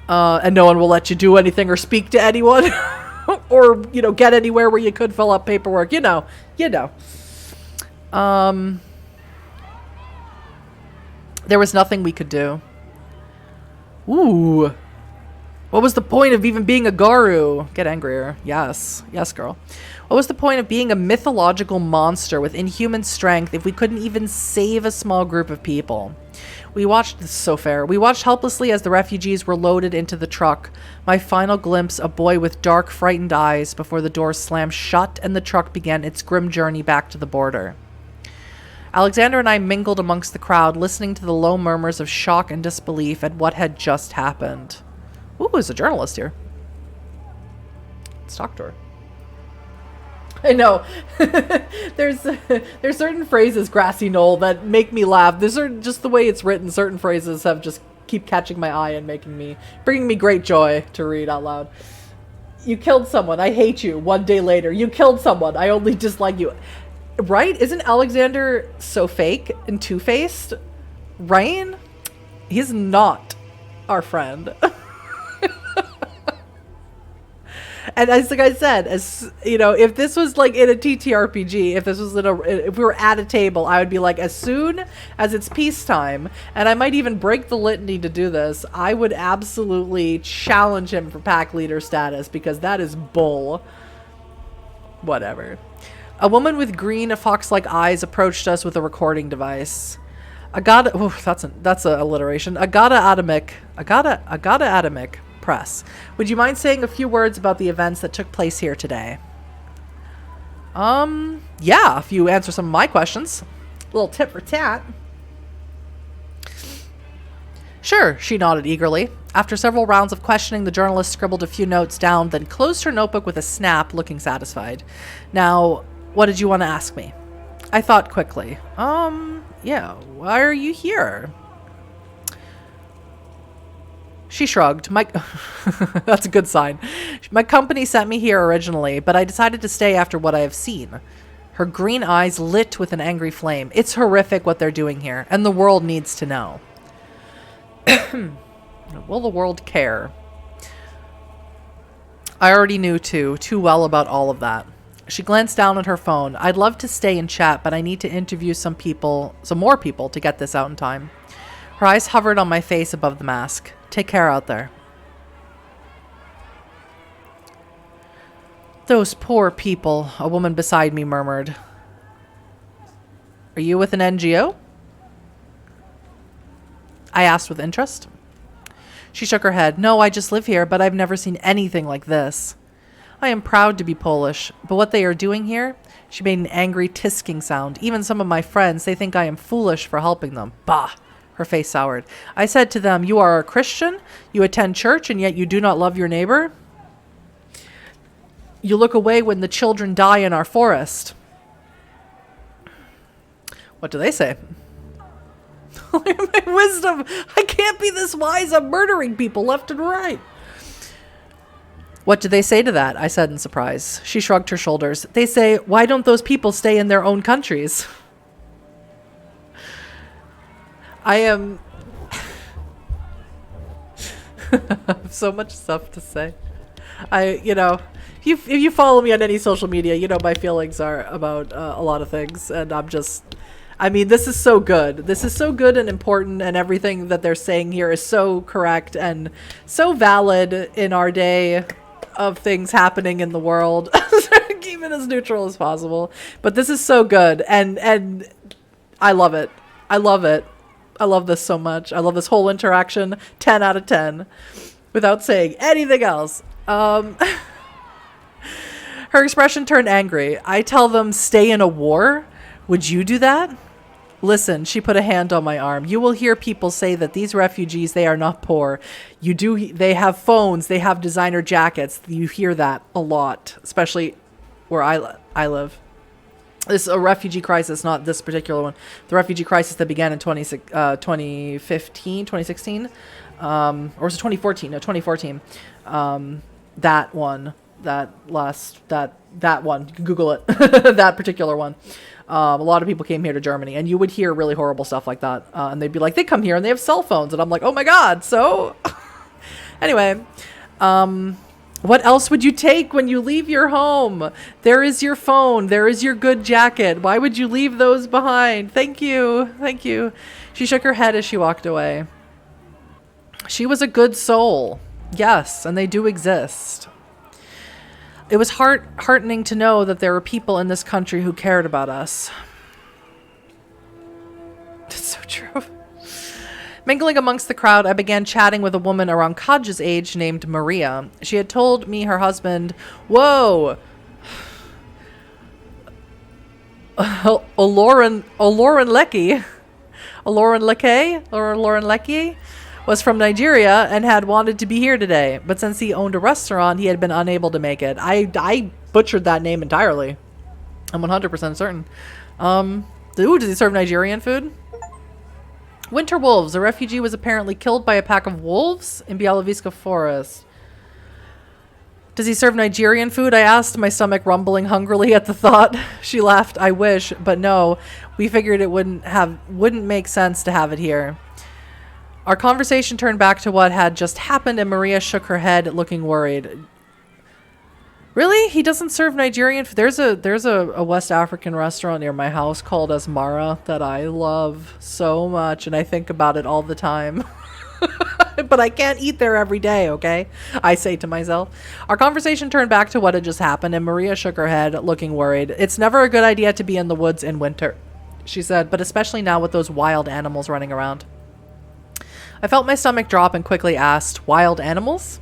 And no one will let you do anything or speak to anyone. Or, get anywhere where you could fill up paperwork. You know. There was nothing we could do. Ooh. What was the point of even being a Garu? Get angrier. Yes. Yes, girl. What was the point of being a mythological monster with inhuman strength if we couldn't even save a small group of people? We watched, this is so fair, we watched helplessly as the refugees were loaded into the truck. My final glimpse, a boy with dark, frightened eyes before the doors slammed shut and the truck began its grim journey back to the border. Alexander and I mingled amongst the crowd, listening to the low murmurs of shock and disbelief at what had just happened. Ooh, there's a journalist here. Let's talk to her. I know. There's certain phrases, Grassy Knoll, that make me laugh. These are just the way it's written. Certain phrases have just keep catching my eye and bringing me great joy to read out loud. You killed someone. I hate you. One day later. You killed someone. I only dislike you. Right? Isn't Alexander so fake and two-faced? Right? He's not our friend. And as like I said, if this was like in a TTRPG, if we were at a table, I would be like, as soon as it's peacetime, and I might even break the litany to do this, I would absolutely challenge him for pack leader status because that is bull. Whatever. A woman with green fox-like eyes approached us with a recording device. That's a alliteration. Agata Atomic Press. Would you mind saying a few words about the events that took place here today? Yeah, if you answer some of my questions. A little tit for tat. Sure, she nodded eagerly. After several rounds of questioning, the journalist scribbled a few notes down, then closed her notebook with a snap, looking satisfied. Now, what did you want to ask me? I thought quickly. Yeah, why are you here? She shrugged. That's a good sign. My company sent me here originally, but I decided to stay after what I have seen. Her green eyes lit with an angry flame. It's horrific what they're doing here, and the world needs to know. Will the world care? I already knew too well about all of that. She glanced down at her phone. I'd love to stay and chat, but I need to interview some more people to get this out in time. Her eyes hovered on my face above the mask. Take care out there. Those poor people, a woman beside me murmured. Are you with an NGO? I asked with interest. She shook her head. No, I just live here, but I've never seen anything like this. I am proud to be Polish, but what they are doing here? She made an angry tisking sound. Even some of my friends, they think I am foolish for helping them. Bah! Her face soured. I said to them, you are a Christian? You attend church, and yet you do not love your neighbor? You look away when the children die in our forest. What do they say? My wisdom! I can't be this wise. I'm murdering people left and right. What do they say to that? I said in surprise. She shrugged her shoulders. They say, why don't those people stay in their own countries? I am... I have so much stuff to say. If you follow me on any social media, you know my feelings are about a lot of things. And this is so good. This is so good and important, and everything that they're saying here is so correct and so valid in our day of things happening in the world. Keep it as neutral as possible. But this is so good, and I love it. I love it. I love this so much. I love this whole interaction. 10 out of 10. Without saying anything else. Her expression turned angry. I tell them, stay in a war? Would you do that? Listen, she put a hand on my arm. You will hear people say that these refugees, they are not poor. They have phones, they have designer jackets. You hear that a lot, especially where I live. This is a refugee crisis, not this particular one. The refugee crisis that began in 2016? Or was it 2014? No, 2014. That one. That one. You can Google it. That particular one. A lot of people came here to Germany, and you would hear really horrible stuff like that. And they'd be like, they come here and they have cell phones. And I'm like, oh my God. So anyway, what else would you take when you leave your home? There is your phone. There is your good jacket. Why would you leave those behind? Thank you. Thank you. She shook her head as she walked away. She was a good soul. Yes, and they do exist. It was heartening to know that there were people in this country who cared about us. It's so true. Mingling amongst the crowd, I began chatting with a woman around Kaj's age named Maria. She had told me her husband, whoa, Lauren Leckie was from Nigeria and had wanted to be here today, but since he owned a restaurant, he had been unable to make it. I butchered that name entirely. I'm 100% certain. Does he serve Nigerian food? Winter wolves. A refugee was apparently killed by a pack of wolves in Bialowieza forest. Does he serve Nigerian food? I asked, my stomach rumbling hungrily at the thought. She laughed. I wish, but no. We figured it wouldn't make sense to have it here. Our conversation turned back to what had just happened, and Maria shook her head, looking worried. Really? He doesn't serve Nigerian food? There's a West African restaurant near my house called Asmara that I love so much, and I think about it all the time. But I can't eat there every day, okay? I say to myself. Our conversation turned back to what had just happened, and Maria shook her head, looking worried. It's never a good idea to be in the woods in winter, she said, but especially now with those wild animals running around. I felt my stomach drop and quickly asked, wild animals?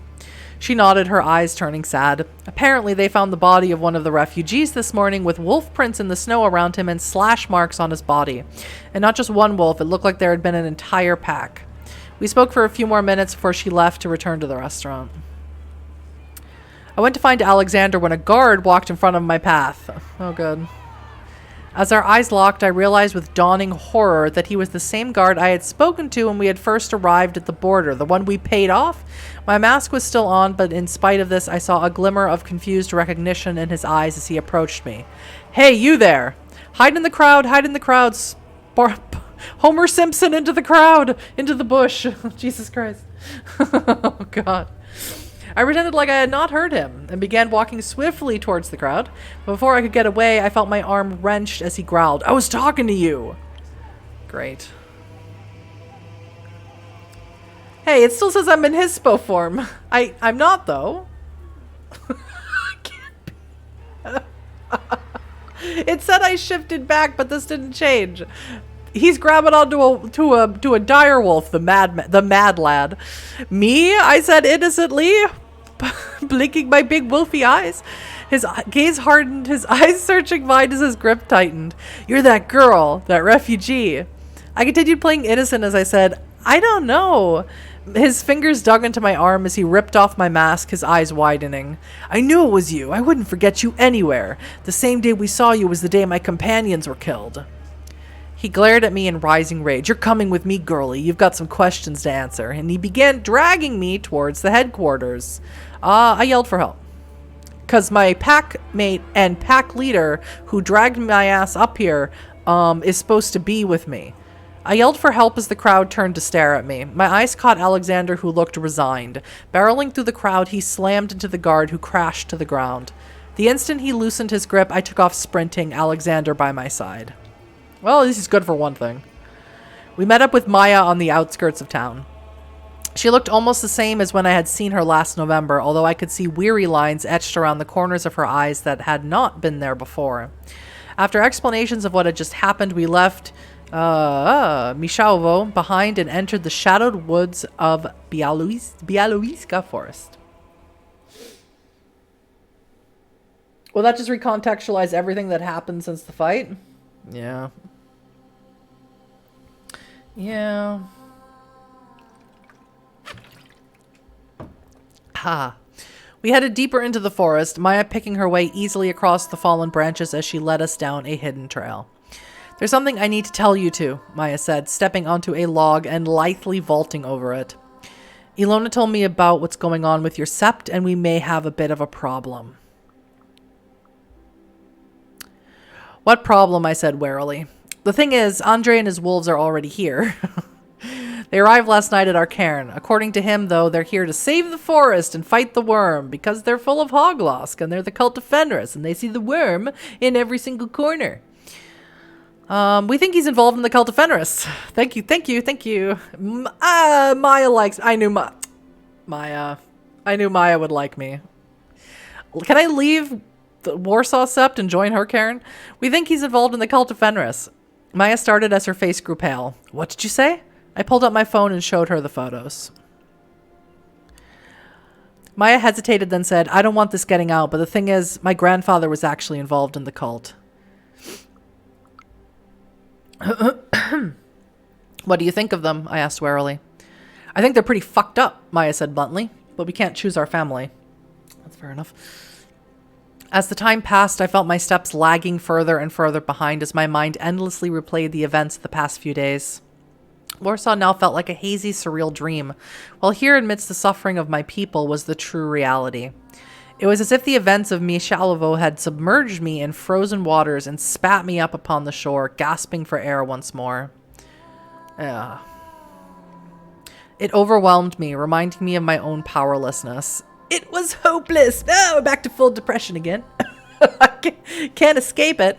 She nodded, her eyes turning sad. Apparently, they found the body of one of the refugees this morning with wolf prints in the snow around him and slash marks on his body. And not just one wolf, it looked like there had been an entire pack. We spoke for a few more minutes before she left to return to the restaurant. I went to find Alexander when a guard walked in front of my path. Oh, good. As our eyes locked, I realized with dawning horror that he was the same guard I had spoken to when we had first arrived at the border, the one we paid off. My mask was still on, but in spite of this, I saw a glimmer of confused recognition in his eyes as he approached me. Hey, you there! Hide in the crowd! Hide in the crowd! Homer Simpson into the crowd! Into the bush! Jesus Christ. Oh, God. I pretended like I had not heard him and began walking swiftly towards the crowd. Before I could get away, I felt my arm wrenched as he growled, I was talking to you! Great. Hey, it still says I'm in Hispo form. I'm not, though. I can't be. It said I shifted back, but this didn't change. He's grabbing onto a dire wolf, the mad lad. Me? I said innocently, blinking my big wolfy eyes. His gaze hardened, his eyes searching mine as his grip tightened. You're that girl, that refugee. I continued playing innocent as I said, I don't know. His fingers dug into my arm as he ripped off my mask, his eyes widening. I knew it was you. I wouldn't forget you anywhere. The same day we saw you was the day my companions were killed. He glared at me in rising rage. "You're coming with me, girlie. You've got some questions to answer." And he began dragging me towards the headquarters. I yelled for help. Because my pack mate and pack leader, who dragged my ass up here, is supposed to be with me. I yelled for help as the crowd turned to stare at me. My eyes caught Alexander, who looked resigned. Barreling through the crowd, he slammed into the guard, who crashed to the ground. The instant he loosened his grip, I took off sprinting, Alexander by my side. Well, this is good for one thing. We met up with Maya on the outskirts of town. She looked almost the same as when I had seen her last November, although I could see weary lines etched around the corners of her eyes that had not been there before. After explanations of what had just happened, we left Michalowo behind and entered the shadowed woods of Bialowieza forest. Well, that just recontextualized everything that happened since the fight? Yeah. Yeah. Ha. We headed deeper into the forest, Maya picking her way easily across the fallen branches as she led us down a hidden trail. "There's something I need to tell you two," Maya said, stepping onto a log and lithely vaulting over it. "Ilona told me about what's going on with your sept, and we may have a bit of a problem." "What problem?" I said warily. "The thing is, Andre and his wolves are already here." "They arrived last night at our cairn. According to him, though, they're here to save the forest and fight the worm, because they're full of hoglosk, and they're the cult of Fenris, and they see the worm in every single corner." We think he's involved in the cult of Fenris." Thank you. Maya likes... I knew Maya would like me. "Can I leave the Warsaw sept and join her cairn?" "We think he's involved in the cult of Fenris." Maya started as her face grew pale. "What did you say?" I pulled up my phone and showed her the photos. Maya hesitated, then said, "I don't want this getting out, but the thing is, my grandfather was actually involved in the cult." "What do you think of them?" I asked warily. "I think they're pretty fucked up," Maya said bluntly, "but we can't choose our family." That's fair enough. As the time passed, I felt my steps lagging further and further behind as my mind endlessly replayed the events of the past few days. Warsaw now felt like a hazy, surreal dream, while here amidst the suffering of my people was the true reality. It was as if the events of Michalowo had submerged me in frozen waters and spat me up upon the shore, gasping for air once more. It overwhelmed me, reminding me of my own powerlessness. It was hopeless! Oh, we're back to full depression again. I can't escape it.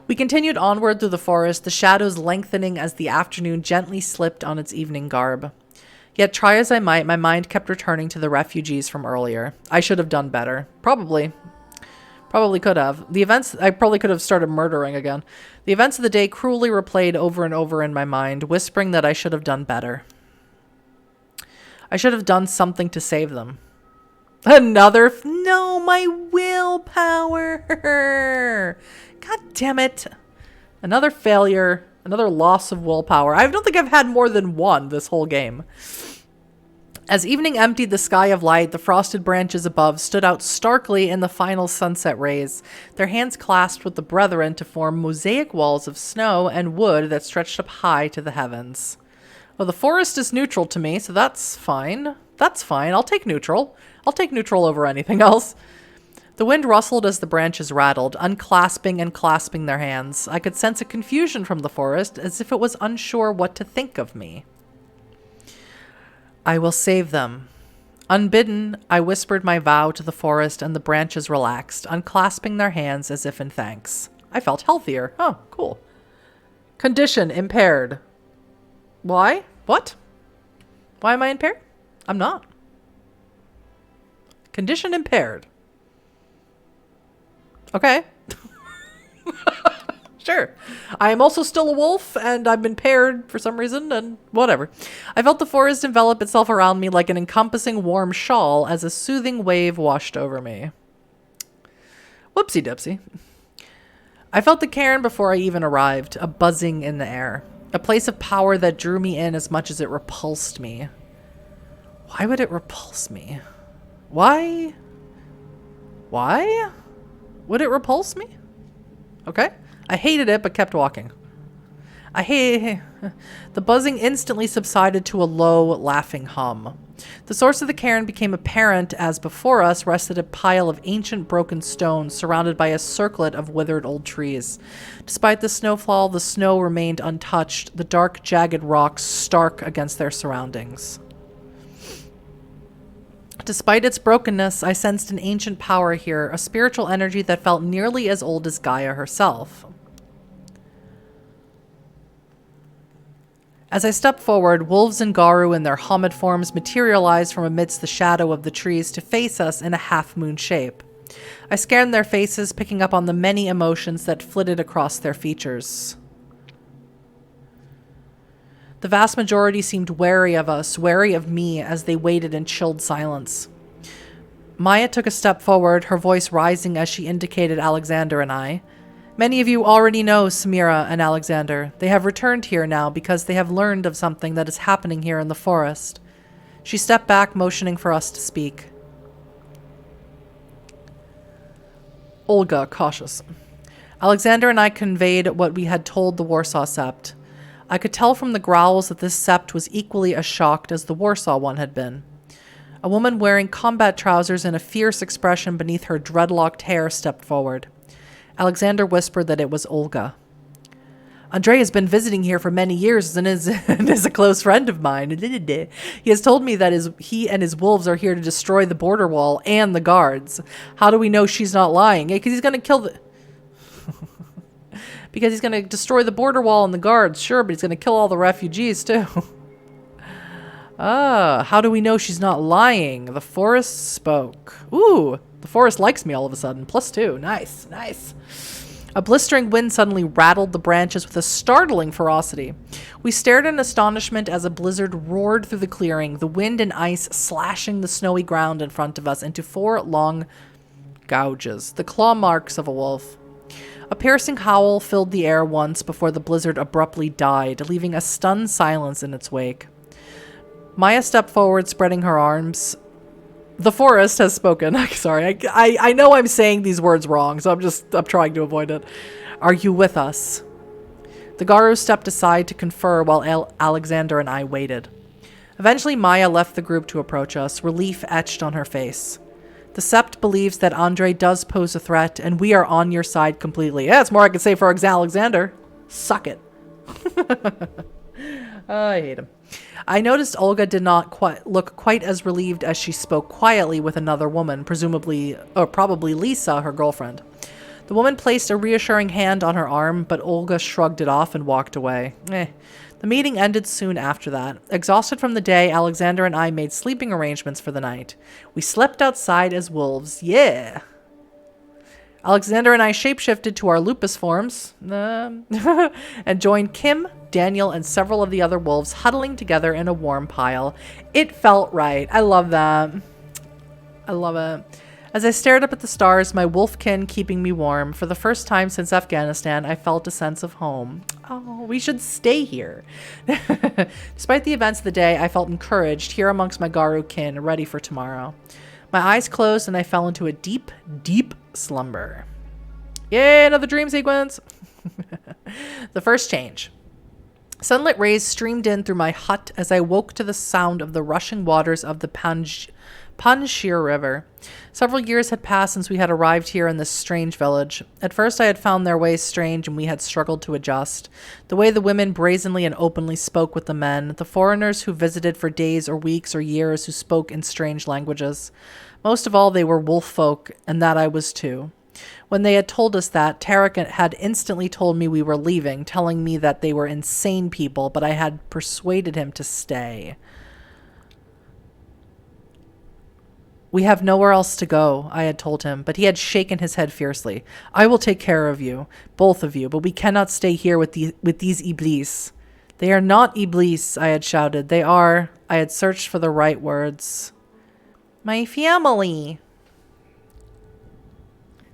We continued onward through the forest, the shadows lengthening as the afternoon gently slipped on its evening garb. Yet try as I might, my mind kept returning to the refugees from earlier. I should have done better. Probably could have. I probably could have started murdering again. The events of the day cruelly replayed over and over in my mind, whispering that I should have done better. I should have done something to save them. No, my willpower. God damn it. Another failure. Another loss of willpower. I don't think I've had more than one this whole game. As evening emptied the sky of light, the frosted branches above stood out starkly in the final sunset rays, their hands clasped with the brethren to form mosaic walls of snow and wood that stretched up high to the heavens. Well, the forest is neutral to me, so that's fine. That's fine. I'll take neutral. I'll take neutral over anything else. The wind rustled as the branches rattled, unclasping and clasping their hands. I could sense a confusion from the forest, as if it was unsure what to think of me. "I will save them." Unbidden, I whispered my vow to the forest, and the branches relaxed, unclasping their hands as if in thanks. I felt healthier. Oh, cool. Condition impaired. Why? What? Why am I impaired? I'm not. Condition impaired. Okay. Sure. I am also still a wolf, and I'm impaired for some reason, and whatever. I felt the forest envelop itself around me like an encompassing warm shawl as a soothing wave washed over me. Whoopsie dipsy. I felt the cairn before I even arrived, a buzzing in the air. A place of power that drew me in as much as it repulsed me. Why would it repulse me? Why? Would it repulse me? Okay. I hated it, but kept walking. I hate... The buzzing instantly subsided to a low, laughing hum. The source of the cairn became apparent as before us rested a pile of ancient broken stones surrounded by a circlet of withered old trees. Despite the snowfall, the snow remained untouched, the dark, jagged rocks stark against their surroundings. Despite its brokenness, I sensed an ancient power here, a spiritual energy that felt nearly as old as Gaia herself. As I stepped forward, wolves and Garu in their Homid forms materialized from amidst the shadow of the trees to face us in a half-moon shape. I scanned their faces, picking up on the many emotions that flitted across their features. The vast majority seemed wary of us, wary of me, as they waited in chilled silence. Maya took a step forward, her voice rising as she indicated Alexander and I. Many of you already know Samira and Alexander. They have returned here now because they have learned of something that is happening here in the forest. She stepped back, motioning for us to speak. Olga, cautious. Alexander and I conveyed what we had told the Warsaw Sept. I could tell from the growls that this Sept was equally as shocked as the Warsaw one had been. A woman wearing combat trousers and a fierce expression beneath her dreadlocked hair stepped forward. Alexander whispered that it was Olga. Andrei has been visiting here for many years and is a close friend of mine. He has told me that he and his wolves are here to destroy the border wall and the guards. How do we know she's not lying? Because he's going to kill the... Because he's going to destroy the border wall and the guards, sure, but he's going to kill all the refugees too. How do we know she's not lying? The forest spoke. Ooh, the forest likes me all of a sudden. +2. Nice, nice. A blistering wind suddenly rattled the branches with a startling ferocity. We stared in astonishment as a blizzard roared through the clearing, the wind and ice slashing the snowy ground in front of us into 4 long gouges, the claw marks of a wolf. A piercing howl filled the air once before the blizzard abruptly died, leaving a stunned silence in its wake. Maya stepped forward, spreading her arms. The forest has spoken. Sorry, I know I'm saying these words wrong, so I'm trying to avoid it. Are you with us? The Garu stepped aside to confer while Alexander and I waited. Eventually, Maya left the group to approach us, relief etched on her face. The Sept believes that Andrei does pose a threat, and we are on your side completely. Yeah, that's more I could say for Alexander. Suck it. I hate him. I noticed Olga did not look quite as relieved as she spoke quietly with another woman, probably Lisa, her girlfriend. The woman placed a reassuring hand on her arm, but Olga shrugged it off and walked away. The meeting ended soon after that. Exhausted from the day, Alexander and I made sleeping arrangements for the night. We slept outside as wolves. Yeah! Alexander and I shapeshifted to our lupus forms and joined Kim, Daniel, and several of the other wolves huddling together in a warm pile. It felt right. I love that. I love it. As I stared up at the stars, my wolfkin keeping me warm, for the first time since Afghanistan, I felt a sense of home. Oh, we should stay here. Despite the events of the day, I felt encouraged here amongst my Garu kin, ready for tomorrow. My eyes closed and I fell into a deep, deep slumber. Yay, another dream sequence. The first change. Sunlit rays streamed in through my hut as I woke to the sound of the rushing waters of the Panjshir River. Several years had passed since we had arrived here in this strange village. At first I had found their ways strange and we had struggled to adjust. The way the women brazenly and openly spoke with the men, the foreigners who visited for days or weeks or years who spoke in strange languages. Most of all, they were wolf folk, and that I was too. When they had told us that, Tarek had instantly told me we were leaving, telling me that they were insane people, but I had persuaded him to stay. We have nowhere else to go, I had told him, but he had shaken his head fiercely. I will take care of you, both of you, but we cannot stay here with these Iblis. They are not Iblis, I had shouted. They are... I had searched for the right words. My family.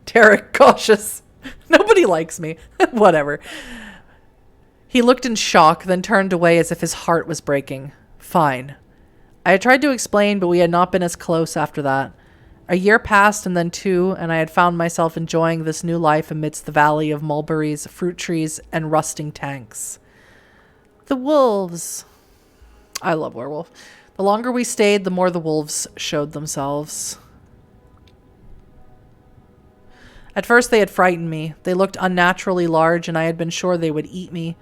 Tarek, cautious. Nobody likes me. Whatever. He looked in shock, then turned away as if his heart was breaking. Fine. I had tried to explain, but we had not been as close after that. A year passed and then 2, and I had found myself enjoying this new life amidst the valley of mulberries, fruit trees, and rusting tanks. The wolves. I love Werewolf. The longer we stayed, the more the wolves showed themselves. At first they had frightened me. They looked unnaturally large and I had been sure they would eat me.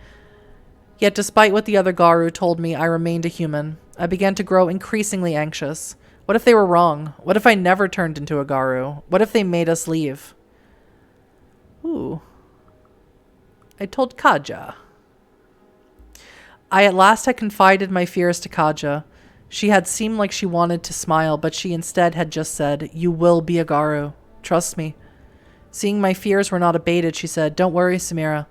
Yet despite what the other Garu told me, I remained a human. I began to grow increasingly anxious. What if they were wrong? What if I never turned into a Garu? What if they made us leave? Ooh. I told Kaja. I at last had confided my fears to Kaja. She had seemed like she wanted to smile, but she instead had just said, "You will be a Garu. Trust me." Seeing my fears were not abated, she said, "Don't worry, Samira.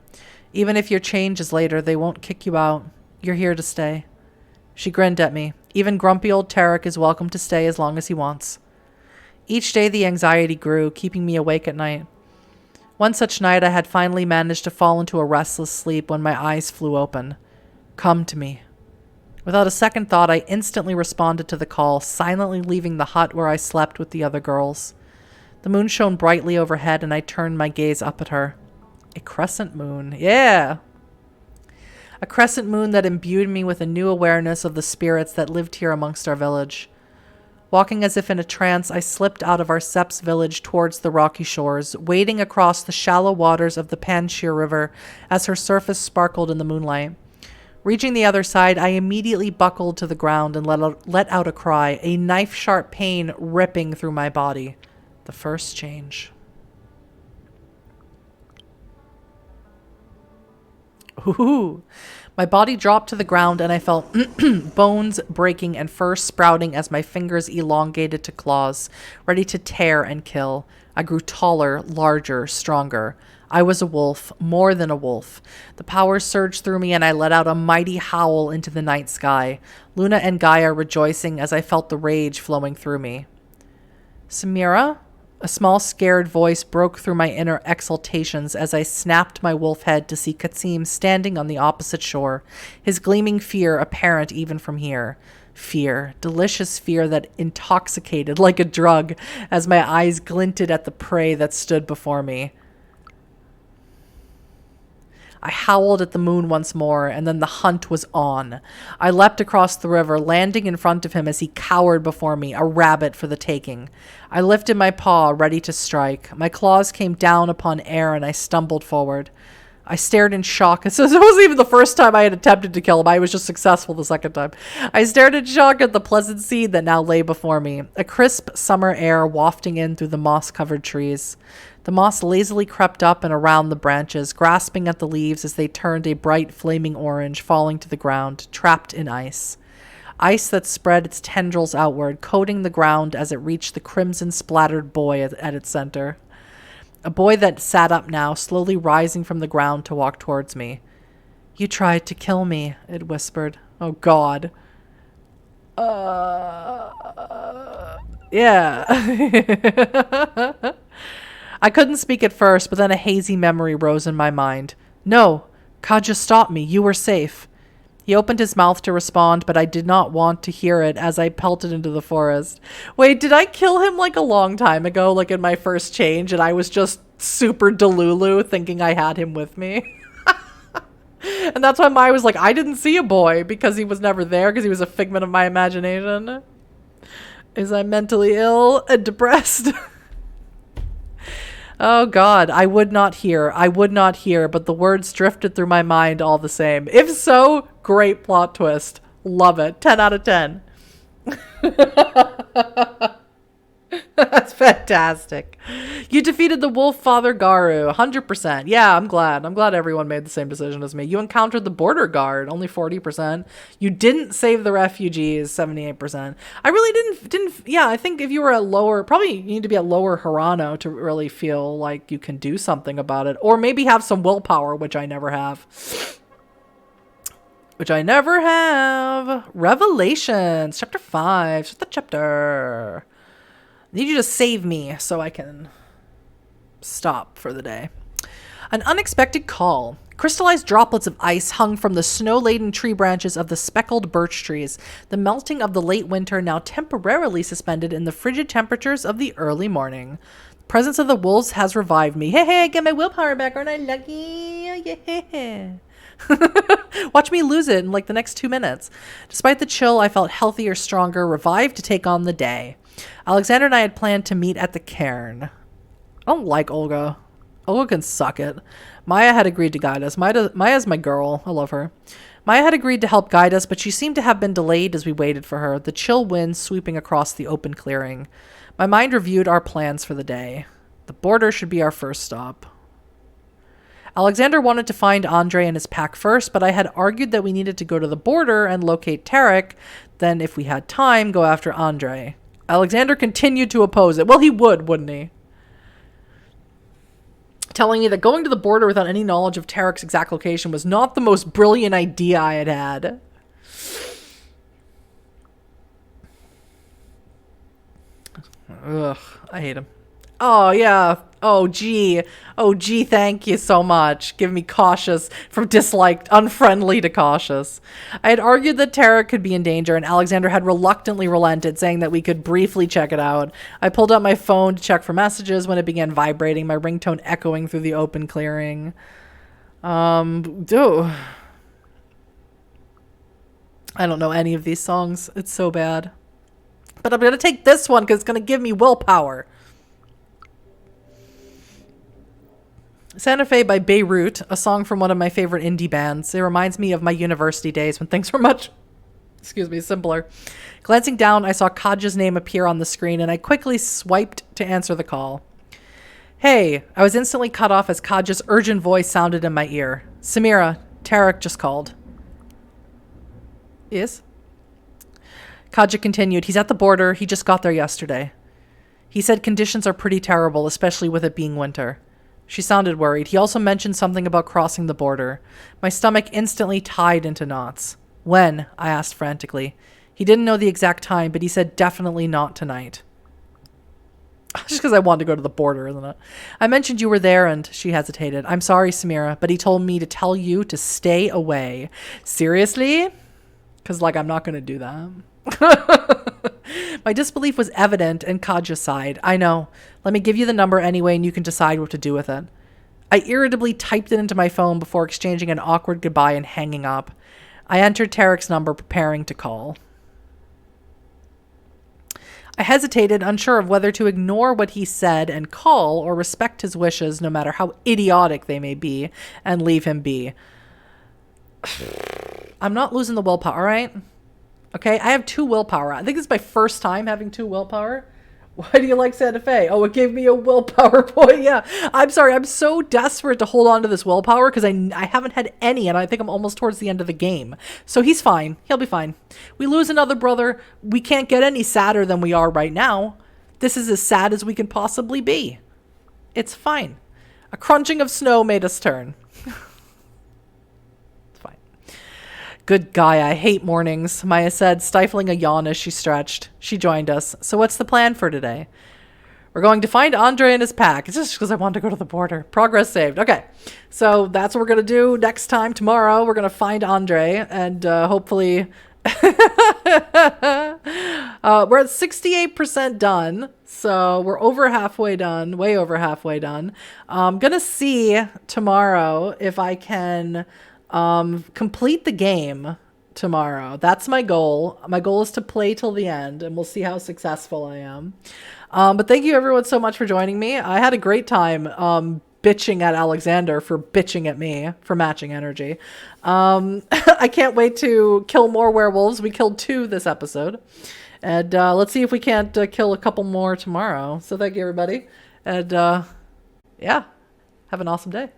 Even if your change is later, they won't kick you out. You're here to stay." She grinned at me. Even grumpy old Tarek is welcome to stay as long as he wants. Each day the anxiety grew, keeping me awake at night. One such night I had finally managed to fall into a restless sleep when my eyes flew open. "Come to me." Without a second thought, I instantly responded to the call, silently leaving the hut where I slept with the other girls. The moon shone brightly overhead and I turned my gaze up at her. A crescent moon. Yeah! A crescent moon that imbued me with a new awareness of the spirits that lived here amongst our village. Walking as if in a trance, I slipped out of our Seps village towards the rocky shores, wading across the shallow waters of the Panjshir River as her surface sparkled in the moonlight. Reaching the other side, I immediately buckled to the ground and let out a cry, a knife-sharp pain ripping through my body. The first change. Ooh. My body dropped to the ground and I felt bones breaking and fur sprouting as my fingers elongated to claws, ready to tear and kill. I grew taller, larger, stronger. I was a wolf, more than a wolf. The power surged through me and I let out a mighty howl into the night sky, Luna and Gaia rejoicing as I felt the rage flowing through me. "Samira?" A small scared voice broke through my inner exultations as I snapped my wolf head to see Katsim standing on the opposite shore, his gleaming fear apparent even from here. Fear, delicious fear that intoxicated like a drug as my eyes glinted at the prey that stood before me. I howled at the moon once more, and then the hunt was on. I leapt across the river, landing in front of him as he cowered before me, a rabbit for the taking. I lifted my paw, ready to strike. My claws came down upon air, and I stumbled forward. I stared in shock. It wasn't even the first time I had attempted to kill him. I was just successful the second time. I stared in shock at the pleasant scene that now lay before me, a crisp summer air wafting in through the moss-covered trees. The moss lazily crept up and around the branches, grasping at the leaves as they turned a bright flaming orange, falling to the ground, trapped in ice. Ice that spread its tendrils outward, coating the ground as it reached the crimson-splattered boy at its center. A boy that sat up now, slowly rising from the ground to walk towards me. "You tried to kill me," it whispered. Oh, God. Yeah. I couldn't speak at first, but then a hazy memory rose in my mind. "No, Kaja stopped me. You were safe." He opened his mouth to respond, but I did not want to hear it as I pelted into the forest. Wait, did I kill him like a long time ago, like in my first change, and I was just super delulu thinking I had him with me? And that's why Mai was like, "I didn't see a boy," because he was never there, because he was a figment of my imagination. Is I mentally ill and depressed? Oh, God, I would not hear, but the words drifted through my mind all the same. If so, great plot twist. Love it. 10 out of 10. That's fantastic. You defeated the wolf father Garu, 100%. Yeah, I'm glad. I'm glad everyone made the same decision as me. You encountered the border guard, only 40%. You didn't save the refugees, 78%. I really didn't. Yeah, I think if you were at lower, probably you need to be at lower Hirano to really feel like you can do something about it, or maybe have some willpower, which I never have. Revelations, chapter 5. What's the chapter? I need you to save me so I can stop for the day. An unexpected call. Crystallized droplets of ice hung from the snow-laden tree branches of the speckled birch trees, the melting of the late winter now temporarily suspended in the frigid temperatures of the early morning. The presence of the wolves has revived me. Hey, hey, get my willpower back. Aren't I lucky? Yeah. Watch me lose it in like the next 2 minutes. Despite the chill, I felt healthier, stronger, revived to take on the day. Alexander and I had planned to meet at the cairn. I don't like Olga. Olga can suck it. Maya had agreed to guide us. Maya's my girl. I love her. Maya had agreed to help guide us, but she seemed to have been delayed as we waited for her, the chill wind sweeping across the open clearing. My mind reviewed our plans for the day. The border should be our first stop. Alexander wanted to find Andre and his pack first, but I had argued that we needed to go to the border and locate Tarek, then if we had time, go after Andre. Alexander continued to oppose it. Well, he would, wouldn't he? Telling me that going to the border without any knowledge of Tarek's exact location was not the most brilliant idea I had had. Ugh, I hate him. Oh, yeah. Oh, gee. Oh, gee, thank you so much. Give me cautious from disliked, unfriendly to cautious. I had argued that Tarek could be in danger, and Alexander had reluctantly relented, saying that we could briefly check it out. I pulled out my phone to check for messages when it began vibrating, my ringtone echoing through the open clearing. I don't know any of these songs. It's so bad. But I'm going to take this one because it's going to give me willpower. Santa Fe by Beirut, a song from one of my favorite indie bands. It reminds me of my university days when things were much, simpler. Glancing down, I saw Kaja's name appear on the screen, and I quickly swiped to answer the call. Hey, I was instantly cut off as Kaja's urgent voice sounded in my ear. Samira, Tarek just called. Yes? Kaja continued, he's at the border. He just got there yesterday. He said conditions are pretty terrible, especially with it being winter. She sounded worried. He also mentioned something about crossing the border. My stomach instantly tied into knots. When? I asked frantically. He didn't know the exact time, but he said definitely not tonight. Just because I wanted to go to the border, isn't it? I mentioned you were there, and she hesitated. I'm sorry, Samira, but he told me to tell you to stay away. Seriously? Because, I'm not going to do that. My disbelief was evident, and Kaja sighed. I know. Let me give you the number anyway, and you can decide what to do with it. I irritably typed it into my phone before exchanging an awkward goodbye and hanging up. I entered Tarek's number, preparing to call. I hesitated, unsure of whether to ignore what he said and call, or respect his wishes, no matter how idiotic they may be, and leave him be. I'm not losing the willpower, all right? Okay, I have 2 willpower. I think it's my first time having 2 willpower. Why do you like Santa Fe? Oh, it gave me a willpower point. Yeah, I'm sorry. I'm so desperate to hold on to this willpower because I haven't had any, and I think I'm almost towards the end of the game. So he's fine. He'll be fine. We lose another brother. We can't get any sadder than we are right now. This is as sad as we can possibly be. It's fine. A crunching of snow made us turn. Good guy, I hate mornings, Maya said, stifling a yawn as she stretched. She joined us. So what's the plan for today? We're going to find Andre and his pack. It's just because I want to go to the border. Progress saved. Okay, so that's what we're going to do next time. Tomorrow, we're going to find Andre, and hopefully... we're at 68% done, so we're over halfway done, way over halfway done. I'm going to see tomorrow if I can... complete the game tomorrow. That's my goal. My goal is to play till the end, and we'll see how successful I am. But thank you everyone so much for joining me. I had a great time bitching at Alexander for bitching at me for matching energy. I can't wait to kill more werewolves. We killed 2 this episode. And let's see if we can't kill a couple more tomorrow. So thank you everybody. And yeah, have an awesome day.